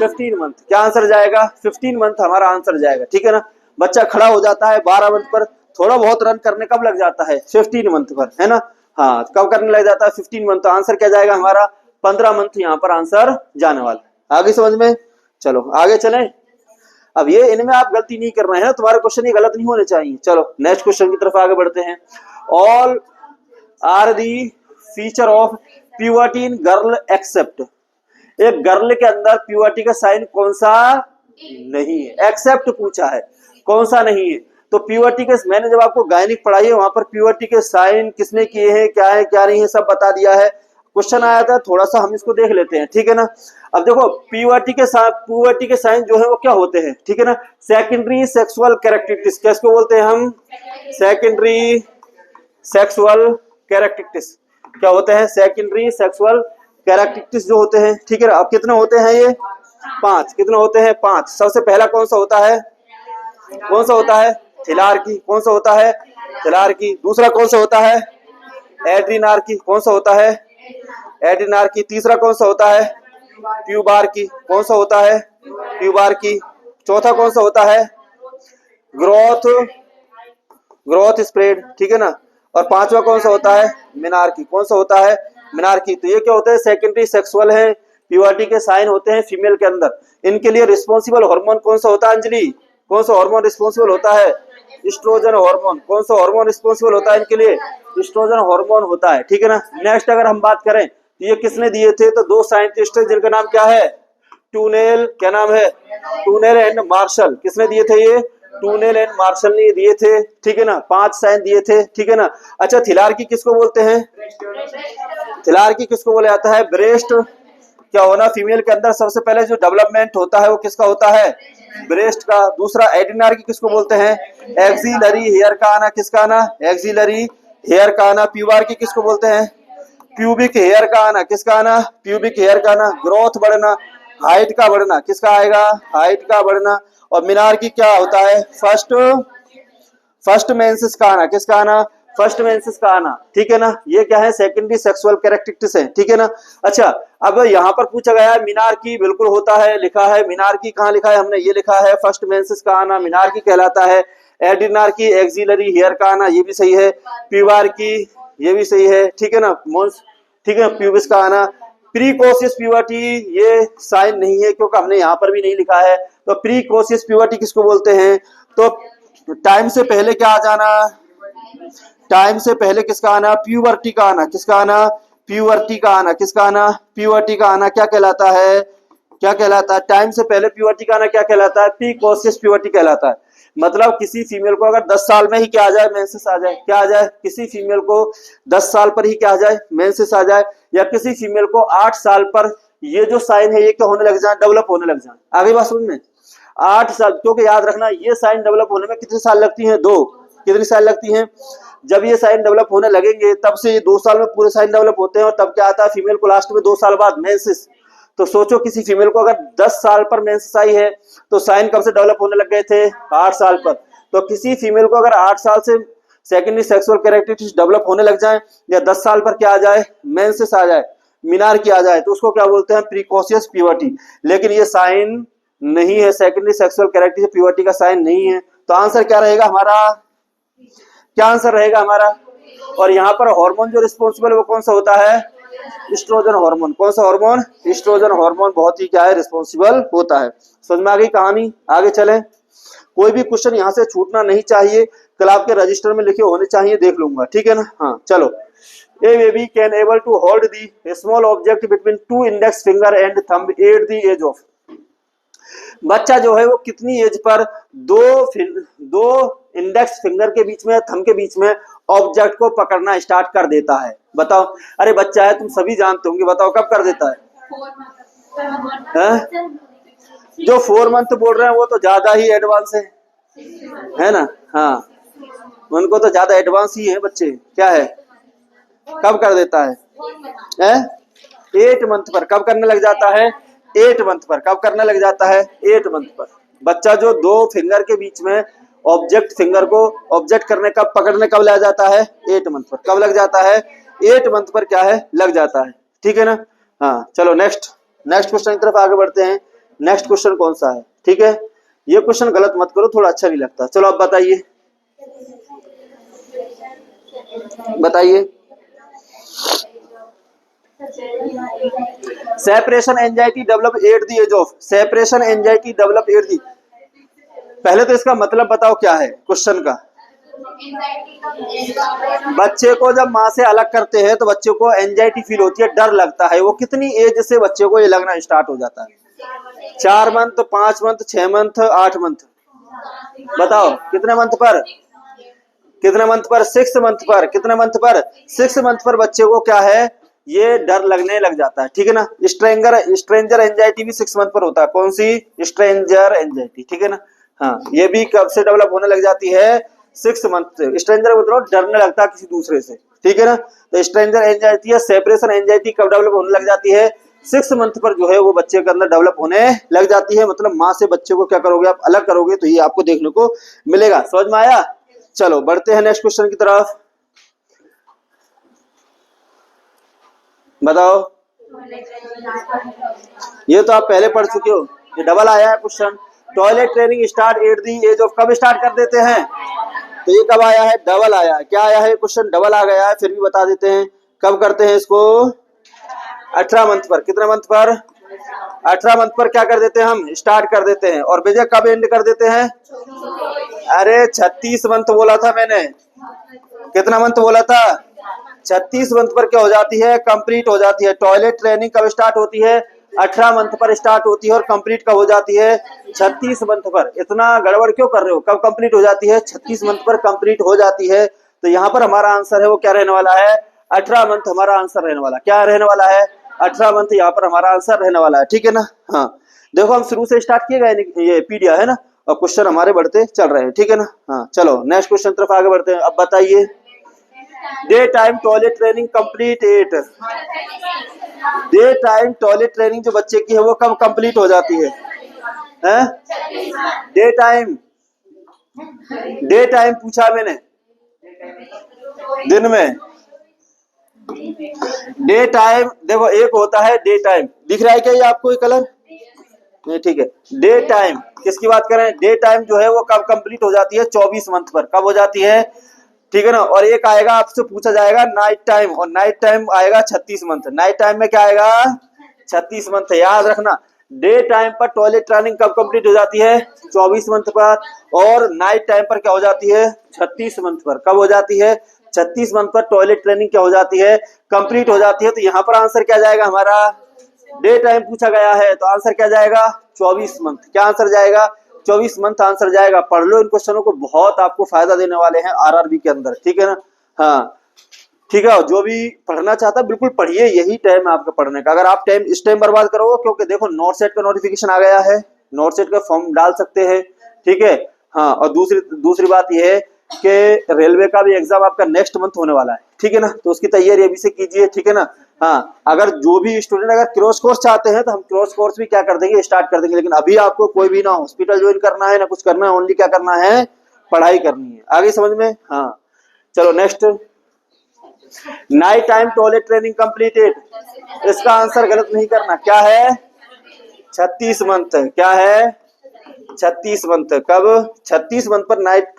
15 मंथ। क्या आंसर जाएगा, 15 मंथ हमारा आंसर जाएगा, ठीक है ना। बच्चा खड़ा हो जाता है 12 मंथ पर, थोड़ा बहुत रन करने कब लग जाता है, 15 मंथ पर, है ना। हाँ, कब करने लग जाता है, 15 मंथ। तो आंसर क्या जाएगा हमारा, 15 मंथ यहाँ पर आंसर जाने वाला। आगे समझ में, चलो आगे चलें। अब ये इनमें आप गलती नहीं कर रहे हैं, तुम्हारे क्वेश्चन ये गलत नहीं होने चाहिए। चलो नेक्स्ट क्वेश्चन की तरफ आगे बढ़ते हैं। All are the feature of puberty in girl except. एक गर्ल के अंदर प्यूबर्टी का साइन कौन सा नहीं है, एक्सेप्ट पूछा है, कौन सा नहीं है। तो प्यूबर्टी के, मैंने जब आपको गायनिक पढ़ाई है वहां पर प्यूबर्टी के साइन किसने किए हैं, क्या है क्या नहीं है, सब बता दिया है। क्वेश्चन आया था, थोड़ा सा हम इसको देख लेते हैं, ठीक है ना। अब देखो प्यूबर्टी के साइन जो है वो क्या होते हैं, ठीक है ना। सेकेंडरी सेक्सुअल कैरेक्टरिस्टिक्स, किसको बोलते हैं हम, सेकेंडरी सेक्सुअल कैरेक्टरिस्टिक्स। क्या होते हैं, सेकेंडरी सेक्सुअल कैरेक्टरिस्टिक्स जो होते हैं, ठीक है ना। अब कितने होते हैं ये, 5। कितने होते हैं, 5। सबसे पहला कौन सा होता है, कौन सा होता है, थिलार्की। कौन सा होता है, थिलार्की। दूसरा कौन सा होता है, एड्रीनार्की। कौन सा होता है, एड्रीनार्की। तीसरा कौन सा होता है, प्यूबार्की। कौन सा होता है, प्यूबार्की। चौथा कौन सा होता है, ग्रोथ ग्रोथ स्प्रेड, ठीक है ना। और पांचवा कौन सा होता है, मिनार्की। कौन सा होता है, मिनार्की। तो ये क्या होता है, सेकेंडरी सेक्सुअल है, प्यूबर्टी के साइन होते हैं फीमेल के अंदर। इनके लिए रिस्पॉन्सिबल हार्मोन कौन सा होता है अंजलि, कौन सा हार्मोन रिस्पॉन्सिबल होता है, एस्ट्रोजन हार्मोन। कौन सा हार्मोन रिस्पॉन्सिबल होता है इनके लिए, एस्ट्रोजन हार्मोन होता है, ठीक है ना। नेक्स्ट अगर हम बात करें तो ये किसने दिए थे, तो दो साइंटिस्ट है जिनका नाम क्या है, टूनेल, क्या नाम है, टूनेल एंड मार्शल। किसने दिए थे ये, टूनेल एंड मार्शल ने दिए थे, ठीक है ना। 5 साइन दिए थे, ठीक है ना। अच्छा थिलार्की किसको बोलते हैं, थिलार्की किसको बोला जाता है, ब्रेस्ट क्या होना, फीमेल के अंदर सबसे पहले जो डेवलपमेंट होता है वो किसका होता है, ब्रेस्ट का। दूसरा एडिनार्की किसको बोलते हैं, एक्सिलरी हेयर का आना, किसका आना, एक्सिलरी हेयर का आना। प्यूबार्की किसको बोलते हैं, प्यूबिक हेयर का आना, किसका आना, प्यूबिक हेयर का आना। ग्रोथ बढ़ना, हाइट का बढ़ना, किसका आएगा, हाइट का बढ़ना। और मिनार्की क्या होता है, फर्स्ट मेंसेस का आना, किसका आना, फर्स्ट मेंसेस का आना, ठीक है ना। ये क्या है, सेकेंडरी सेक्सुअल कैरेक्टरिस्टिक्स है, ठीक है ना। अच्छा अब यहाँ पर पूछा गया है मिनार्की बिल्कुल होता है, लिखा है मिनार्की, कहाँ लिखा है हमने, ये लिखा है फर्स्ट मेंसेस का आना मिनार्की कहलाता है। एडिनार्की एक्सिलरी हेयर का आना, ये भी सही है। प्यूबार्की ये भी सही है, ठीक है ना, मोन्स, ठीक है ना, प्यूबिस का आना। प्रीकोशियस प्यूबर्टी ये साइन नहीं है क्योंकि हमने यहाँ पर भी नहीं लिखा है। तो प्रीकोशियस प्यूबर्टी किसको बोलते हैं, तो टाइम से पहले क्या आ जाना, टाइम से पहले किसका आना, प्यूबर्टी का आना, किसका आना, प्यूबर्टी का आना, किसका आना, प्यूबर्टी का आना क्या कहलाता है, क्या कहलाता है, टाइम से पहले प्यूबर्टी का आना क्या कहलाता है, प्रीकोशियस प्यूबर्टी कहलाता है। मतलब किसी फीमेल को अगर 10 साल में ही क्या आ जाए, मेंसेस आ जाए, क्या आ जाए, किसी फीमेल को 10 साल पर ही क्या आ जाए, मेंसेस आ जाए, या किसी फीमेल को 8 साल पर ये जो साइन है ये क्या होने लग जाए, डेवलप होने लग जाए। आगे बात समझ में, 8 साल, क्योंकि याद रखना ये साइन डेवलप होने में कितने साल लगती हैं, 2, कितनी साल लगती हैं। जब ये साइन डेवलप होने लगेंगे तब से ये 2 साल में पूरे साइन डेवलप होते हैं, और तब क्या आता है फीमेल को लास्ट में 2 साल बाद मेंसेस। तो सोचो किसी फीमेल को अगर 10 साल पर मेंसेस आई है तो साइन कब से डेवलप होने लग गए थे, 8 साल पर। तो किसी फीमेल को अगर 8 साल से सेकेंडरी सेक्सुअल कैरेक्टरिस्टिक्स डेवलप होने लग जाए, या 10 साल पर क्या आ जाए, मेंसेस आ जाए, मिनार्की आ जाए, तो उसको क्या बोलते हैं, प्रीकोशियस प्यूबर्टी। लेकिन ये साइन नहीं है, सेकेंडरी सेक्सुअल कैरेक्टरिस्टिक्स प्यूबर्टी का साइन नहीं है। तो आंसर क्या रहेगा हमारा, क्या आंसर रहेगा हमारा। और यहाँ पर हार्मोन जो रिस्पॉन्सिबल है वो कौन सा होता है, एस्ट्रोजन हार्मोन। कौन सा हार्मोन, एस्ट्रोजन हार्मोन बहुत ही क्या है, रिस्पॉन्सिबल होता है। समझ में आ गई कहानी, आगे चले। कोई भी क्वेश्चन यहाँ से छूटना नहीं चाहिए, कल आपके रजिस्टर में लिखे होने चाहिए, देख लूंगा, ठीक है ना। हाँ चलो, a baby can able to hold the small object between 2 index finger and thumb at the age of. बच्चा जो है वो कितनी एज पर दो इंडेक्स फिंगर के बीच में, थंब के बीच में ऑब्जेक्ट को पकड़ना स्टार्ट कर देता है, बताओ। अरे बच्चा है, तुम सभी जानते होंगे, बताओ कब कर देता है? जो 4 मंथ बोल रहे हैं वो तो ज्यादा ही एडवांस है ना। हाँ उनको तो ज्यादा एडवांस ही है बच्चे, क्या है, कब कर देता है? 8 मंथ पर कब करने लग जाता है, 8 मंथ पर कब करने लग जाता है, 8 मंथ पर। बच्चा जो 2 फिंगर के बीच में ऑब्जेक्ट, फिंगर को ऑब्जेक्ट करने का, पकड़ने कब लग जाता है, 8 मंथ पर। कब लग जाता है, 8 मंथ पर क्या है, लग जाता है, ठीक है ना। हाँ चलो नेक्स्ट क्वेश्चन की तरफ आगे बढ़ते हैं। नेक्स्ट क्वेश्चन कौन सा है, ठीक है, ये क्वेश्चन गलत मत करो, थोड़ा अच्छा नहीं लगता। चलो अब बताइए, बताइए। Separation anxiety develop at the age of, separation anxiety develop at the, पहले तो इसका मतलब बताओ क्या है क्वेश्चन का। बच्चे को जब माँ से अलग करते हैं तो बच्चे को एंजाइटी फील होती है, डर लगता है। वो कितनी एज से बच्चे को ये लगना स्टार्ट हो जाता है, 4 मंथ, 5 मंथ, 6 मंथ, 8 मंथ, बताओ कितने मंथ पर, कितने मंथ पर, 6 मंथ पर, कितने मंथ पर, 6 मंथ पर बच्चे को क्या है, ये डर लगने लग जाता है, ठीक है ना। स्ट्रेंजर एंजाइटी भी 6 मंथ पर होता है। कौन सी, स्ट्रेंजर एंजाइटी, ठीक है ना। हाँ ये भी कब से डेवलप होने लग जाती है, 6 मंथ से। स्ट्रेंजर मतलब डरने लगता है किसी दूसरे से, ठीक है ना। तो स्ट्रेंजर एंजाइटी या सेपरेशन एंजाइटी कब डेवलप होने लग जाती है, 6 मंथ पर जो है वो बच्चे के अंदर डेवलप होने लग जाती है। मतलब माँ से बच्चे को क्या करोगे आप, अलग करोगे, तो ये आपको देखने को मिलेगा। समझ में आया। चलो बढ़ते हैं नेक्स्ट क्वेश्चन की तरफ, बताओ। ये तो आप पहले पढ़ चुके हो, ये डबल आया है question. Toilet training start at the age of, कब स्टार्ट कर देते हैं, तो ये कब आया है, डबल आया है। क्या आया है क्वेश्चन, डबल आ गया है, फिर भी बता देते हैं कब करते हैं इसको, 18 मंथ पर। कितने मंथ पर? 18 मंथ पर क्या कर देते हैं हम? स्टार्ट कर देते हैं। और विजय कब एंड कर देते हैं? अरे 36 मंथ बोला था मैंने। कितना मंथ बोला था? 36 मंथ पर क्या हो जाती है? कंप्लीट हो जाती है। टॉयलेट ट्रेनिंग कब स्टार्ट होती है? 18 मंथ पर स्टार्ट होती है और कंप्लीट कब हो जाती है? 36 मंथ पर। इतना गड़बड़ क्यों कर रहे हो? कब कंप्लीट हो जाती है? 36 मंथ पर कंप्लीट हो जाती है। तो यहाँ पर हमारा आंसर है वो क्या रहने वाला है? 18 मंथ हमारा आंसर रहने वाला। क्या रहने वाला है? 18 मंथ यहाँ पर हमारा आंसर रहने वाला है। ठीक है ना? हाँ, देखो हम शुरू से स्टार्ट किए गए, ये पीडिया है ना, और क्वेश्चन हमारे बढ़ते चल रहे हैं। ठीक है ना? हाँ, चलो नेक्स्ट क्वेश्चन तरफ आगे बढ़ते हैं। अब बताइए, day time toilet training complete at. Day time toilet training जो बच्चे की है वो कब कंप्लीट हो जाती है? हैं? डे टाइम, डे टाइम पूछा मैंने, दिन में। डे टाइम देखो एक होता है डे टाइम, दिख रहा है क्या ये आपको ये कलर? नहीं, ठीक है। डे टाइम किसकी बात करें? डे टाइम जो है वो कब कंप्लीट हो जाती है? 24 मंथ पर। कब हो जाती है? ठीक है ना? और एक आएगा आपसे पूछा जाएगा नाइट टाइम, और नाइट टाइम आएगा 36 मंथ। नाइट टाइम में क्या आएगा? 36 मंथ। याद रखना, डे टाइम पर टॉयलेट ट्रेनिंग कब कंप्लीट हो जाती है? 24 मंथ पर। और नाइट टाइम पर क्या हो जाती है? 36 मंथ पर। कब हो जाती है? 36 मंथ पर टॉयलेट ट्रेनिंग क्या हो जाती है? कंप्लीट हो जाती है। तो यहाँ पर आंसर क्या जाएगा हमारा? डे टाइम पूछा गया है तो आंसर क्या जाएगा? 24 मंथ। क्या आंसर जाएगा? 24 मंथ आंसर जाएगा। पढ़ लो इन क्वेश्चनों को, बहुत आपको फायदा देने वाले हैं आरआरबी के अंदर। ठीक है ना? हाँ, ठीक है। जो भी पढ़ना चाहता है बिल्कुल पढ़िए, यही टाइम है आपका पढ़ने का। अगर आप टाइम इस टाइम बर्बाद करोगे, क्योंकि देखो नॉर्थ सेट का नोटिफिकेशन आ गया है, नॉर्थ सेट का फॉर्म डाल सकते हैं। ठीक है? हाँ, और दूसरी बात यह है कि रेलवे का भी एग्जाम आपका नेक्स्ट मंथ होने वाला है। ठीक है ना? तो उसकी तैयारी अभी से कीजिए। ठीक है ना? हाँ, अगर जो भी स्टूडेंट अगर क्रॉस कोर्स चाहते हैं तो हम क्रॉस कोर्स भी क्या कर देंगे? स्टार्ट कर देंगे। लेकिन अभी आपको कोई भी ना हॉस्पिटल ज्वाइन करना है ना कुछ करना है, ओनली क्या करना है? पढ़ाई करनी है। आगे समझ में? हाँ, चलो next. Night time toilet training completed, इसका आंसर गलत नहीं करना। क्या है? 36 मंथ। क्या है? 36 मंथ। कब? 36 मंथ पर नाइट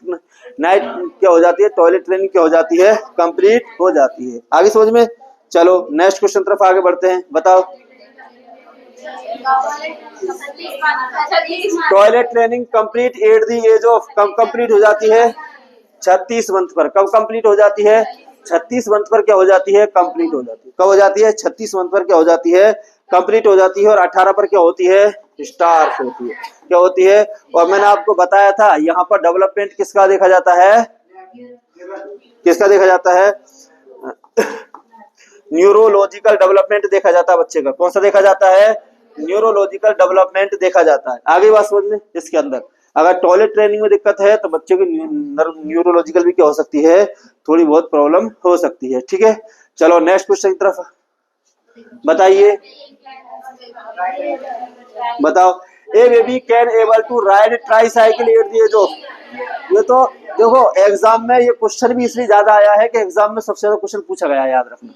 नाइट क्या हो जाती है? टॉयलेट ट्रेनिंग क्या हो जाती है? कंप्लीट हो जाती है। आगे समझ में? चलो नेक्स्ट क्वेश्चन तरफ आगे बढ़ते हैं। बताओ, toilet training complete at the age of, कब कंप्लीट हो जाती है? 36 मंथ पर। कब कंप्लीट हो जाती है? 36 मंथ पर क्या हो जाती है? कंप्लीट हो जाती है। कब हो जाती है? 36 मंथ पर क्या हो जाती है? कंप्लीट हो जाती है। और 18 पर क्या होती है? स्टार्ट होती है। क्या होती है? और मैंने आपको बताया था यहाँ पर डेवलपमेंट किसका देखा जाता है? किसका देखा जाता है? न्यूरोलॉजिकल डेवलपमेंट देखा जाता है बच्चे का। कौन सा देखा जाता है? न्यूरोलॉजिकल डेवलपमेंट देखा जाता है। आगे बात समझ में? इसके अंदर अगर टॉयलेट ट्रेनिंग में दिक्कत है तो बच्चे की न्यूरोलॉजिकल भी क्या हो सकती है? थोड़ी बहुत प्रॉब्लम हो सकती है। ठीक है? चलो नेक्स्ट क्वेश्चन की तरफ बताइए। बताओ, a baby can able to ride tricycle at the age of. ये तो देखो एग्जाम में ये क्वेश्चन भी इसलिए ज्यादा आया है कि एग्जाम में सबसे ज्यादा क्वेश्चन पूछा गया है। याद रखना,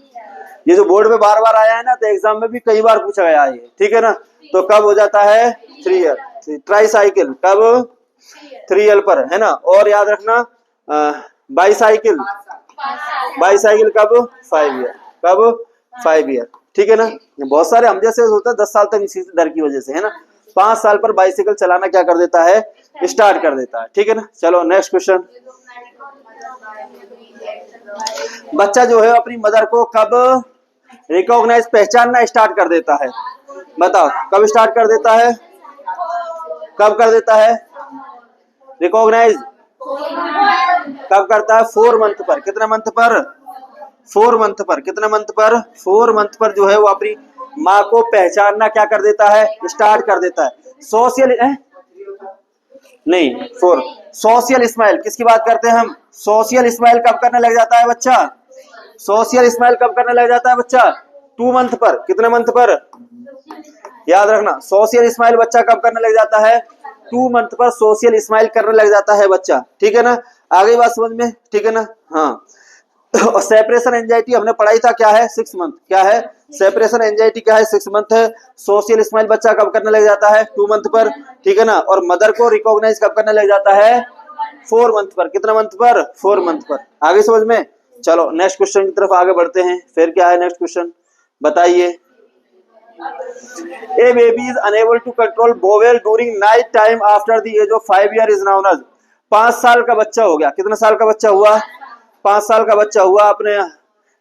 ये जो बोर्ड में बार बार आया है ना, तो एग्जाम में भी कई बार पूछा गया है। ठीक है ना? तो कब हो जाता है? 3 ईयर। ट्राईसाइकिल कब? 3 ईयर पर, है ना? और याद रखना बाईसाइकिल, बाईसाइकिल कब? 5 ईयर। कब? 5 ईयर। ठीक है ना? बहुत सारे हम जैसे होता है 10 साल तक इसी डर की वजह से, है ना? 5 साल पर बाइसिकल चलाना क्या कर देता है? स्टार्ट कर देता है। ठीक है ना? चलो नेक्स्ट क्वेश्चन। बच्चा जो है अपनी मदर को कब रिकॉग्नाइज, पहचानना स्टार्ट कर देता है? बताओ, कब स्टार्ट कर देता है? कब कर देता है रिकॉग्नाइज? कब करता है? 4 मंथ पर। कितने मंथ पर? 4 मंथ पर। कितने मंथ पर? 4 मंथ पर जो है वो अपनी माँ को पहचानना क्या कर देता है? स्टार्ट कर देता है। सोशल नहीं, 4 सोशल स्माइल किसकी बात करते हैं हम? सोशल स्माइल कब करने लग जाता है बच्चा? सोशल स्माइल कब करने लग जाता है बच्चा? 2 मंथ पर। कितने मंथ पर? याद रखना, सोशल स्माइल बच्चा कब करने लग जाता है? 2 मंथ पर सोशल स्माइल करने लग जाता है बच्चा। ठीक है ना? आगे बात समझ में? ठीक है ना? हाँ, और सेपरेशन एंजाइटी हमने पढ़ाई था, क्या है? 6 मंथ। क्या है? सेपरेशन एंजाइटी क्या है? 6 मंथ है। सोशल स्माइल बच्चा कब करने लग जाता है? 2 मंथ पर। ठीक है ना? और मदर को रिकॉग्नाइज कब करने लग जाता है? 4 मंथ पर। कितने मंथ पर? 4 मंथ पर। आगे समझ में? चलो नेक्स्ट क्वेश्चन की तरफ आगे बढ़ते हैं। फिर क्या है नेक्स्ट क्वेश्चन? बताइए। A baby is unable to control bowel during night time after the age of 5 year is known age. 5 साल का बच्चा हो गया। कितने साल का बच्चा हुआ? 5 साल का बच्चा हुआ अपने,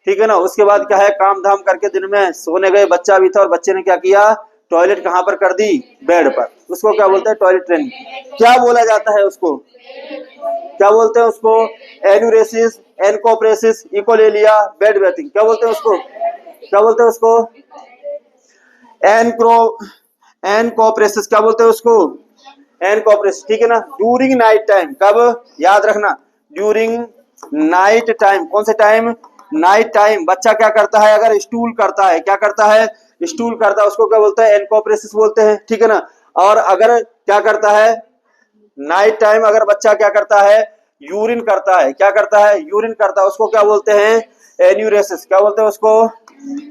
ठीक है ना। उसके बाद क्या है, काम धाम करके दिन में सोने गए, बच्चा भी था और बच्चे ने क्या किया, टॉयलेट कहां पर कर दी? बेड पर। उसको क्या बोलते हैं? Toilet training. क्या बोला जाता है उसको? क्या बोलते हैं उसको? Enuresis, encopresis, echolalia, bed wetting. क्या बोलते हैं उसको? क्या बोलते हैं उसको? एनकोप्रेसिस। क्या बोलते हैं उसको? एनकोप्रेसिस, ठीक है ना। ड्यूरिंग नाइट टाइम, कब? याद रखना, ड्यूरिंग नाइट टाइम। कौन से टाइम? Night time. बच्चा क्या करता है? अगर स्टूल करता है, क्या करता है? स्टूल करता है, उसको क्या बोलते हैं? एनकोप्रेसिस बोलते हैं, ठीक है ना। और अगर क्या करता है नाइट टाइम, अगर बच्चा क्या करता है? यूरिन करता है। क्या करता है? यूरिन करता है, उसको क्या बोलते हैं? एन्यूरेसिस। क्या बोलते हैं उसको?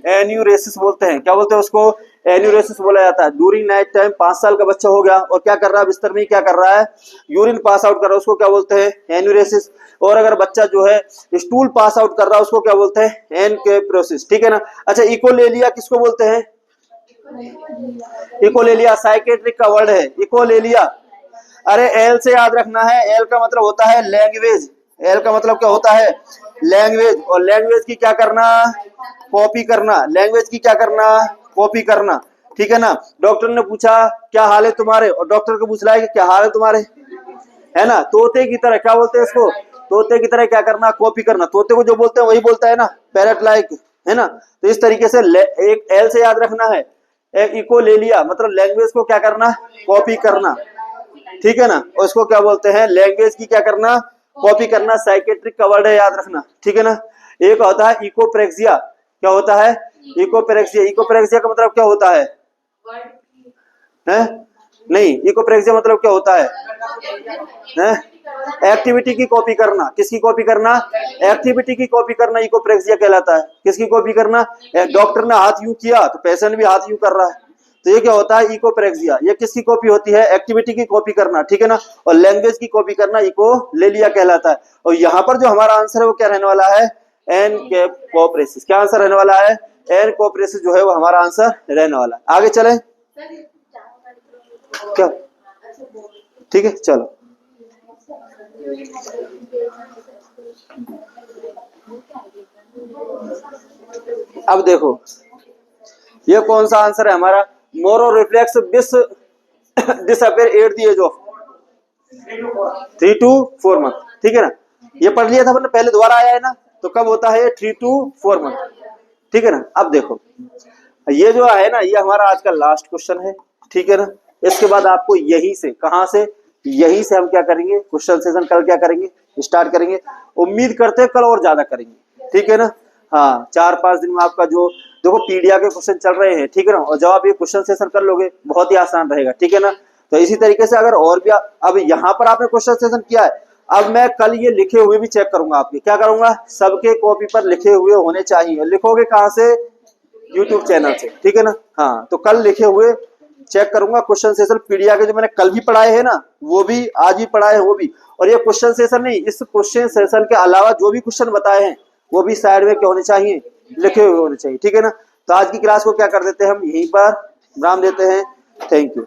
एन्यूरेसिस बोलते हैं। क्या बोलते हैं उसको? एन्यूरेसिस बोला जाता है। ड्यूरिंग नाइट टाइम 5 साल का बच्चा हो गया और क्या कर रहा है? बिस्तर में क्या कर रहा है? यूरिन पास आउट कर रहा है, उसको क्या बोलते हैं? एन्यूरेसिस। और अगर बच्चा जो है स्टूल पास आउट कर रहा है, उसको क्या बोलते हैं? एनकेफ्रोसिस, ठीक है ना। अच्छा, इकोलेलिया किसको बोलते हैं? इकोलेलिया साइकेट्रिक का वर्ड है, इकोलेलिया। अरे एल से याद रखना है, एल का मतलब होता है लैंग्वेज। एल का मतलब क्या होता है? लैंग्वेज। और लैंग्वेज की क्या करना? कॉपी करना। लैंग्वेज की क्या करना? कॉपी करना, ठीक है ना। डॉक्टर ने पूछा क्या हाल है तुम्हारे, और डॉक्टर को पूछ रहा है कि क्या हाल है तुम्हारे, है ना। तोते की तरह, क्या बोलते हैं इसको? तोते की तरह क्या करना? कॉपी करना। तोते को जो बोलते हैं वही बोलता है ना, पैरट लाइक, है ना। तो इस तरीके से एक एल से याद रखना है, एक इकोलेलिया मतलब लैंग्वेज को क्या करना? कॉपी करना, ठीक है ना। और इसको क्या बोलते हैं? लैंग्वेज की क्या करना? कॉपी करना। साइकेट्रिक का वर्ड है, याद रखना, ठीक है ना। एक होता है इकोप्रेक्सिया। क्या होता है? इकोप्रेक्सिया। इकोप्रेक्सिया का मतलब क्या होता है? नहीं, इकोप्रेक्सिया मतलब क्या होता है? एक्टिविटी की कॉपी करना। किसकी कॉपी करना? एक्टिविटी की कॉपी करना इकोप्रेक्सिया कहलाता है। किसकी कॉपी करना? डॉक्टर ने हाथ यूं किया तो पेशेंट भी हाथ यूं कर रहा है, तो ये क्या होता है? इकोप्रेक्सिया। ये किसकी कॉपी होती है? एक्टिविटी की कॉपी करना, ठीक है ना। और लैंग्वेज की कॉपी करना इकोलेलिया कहलाता है। और यहाँ पर जो हमारा आंसर है वो क्या रहने वाला है? एनकेफ्रोसिस। क्या आंसर रहने वाला है? एनकेफ्रोसिस जो है वो हमारा आंसर रहने वाला है। आगे चले क्या? ठीक है, चलो। अब देखो ये कौन सा आंसर है हमारा? Moro reflex disappear at the age of 3 to 4 month, ठीक है ना। ये पढ़ लिया था हमने पहले, दोबारा आया है ना, तो कब होता है? 3 to 4 मंथ, ठीक है ना। अब देखो ये जो है ना, ये हमारा आज का लास्ट क्वेश्चन है, ठीक है ना। इसके बाद आपको यहीं से, कहां से? यहीं से हम क्या करेंगे? क्वेश्चन सेशन कल क्या करेंगे? स्टार्ट करेंगे। उम्मीद करते हैं कल और ज्यादा करेंगे, ठीक है ना। हाँ, 4-5 दिन में आपका जो देखो पीडीएफ के क्वेश्चन चल रहे हैं, ठीक है ना। और जब आप ये क्वेश्चन सेशन कर लोगे बहुत ही आसान रहेगा, ठीक है ना। तो इसी तरीके से अगर और भी अब यहाँ पर आपने क्वेश्चन सेशन किया है, अब मैं कल ये लिखे हुए भी चेक करूंगा आपके। क्या करूंगा? सबके कॉपी पर लिखे हुए होने चाहिए। लिखोगे कहाँ से? यूट्यूब चैनल से, ठीक है ना। हाँ, तो कल लिखे हुए चेक करूंगा। क्वेश्चन सेशन पीडीएफ के जो मैंने कल भी पढ़ाए हैं ना, वो भी आज भी पढ़ाए हैं वो भी। और ये क्वेश्चन सेशन नहीं, इस क्वेश्चन सेशन के अलावा जो भी क्वेश्चन बताए हैं वो भी साइड में क्या होने चाहिए? लिखे हुए होने चाहिए, ठीक है ना। तो आज की क्लास को क्या कर देते हैं हम यहीं पर विराम देते हैं। Thank you.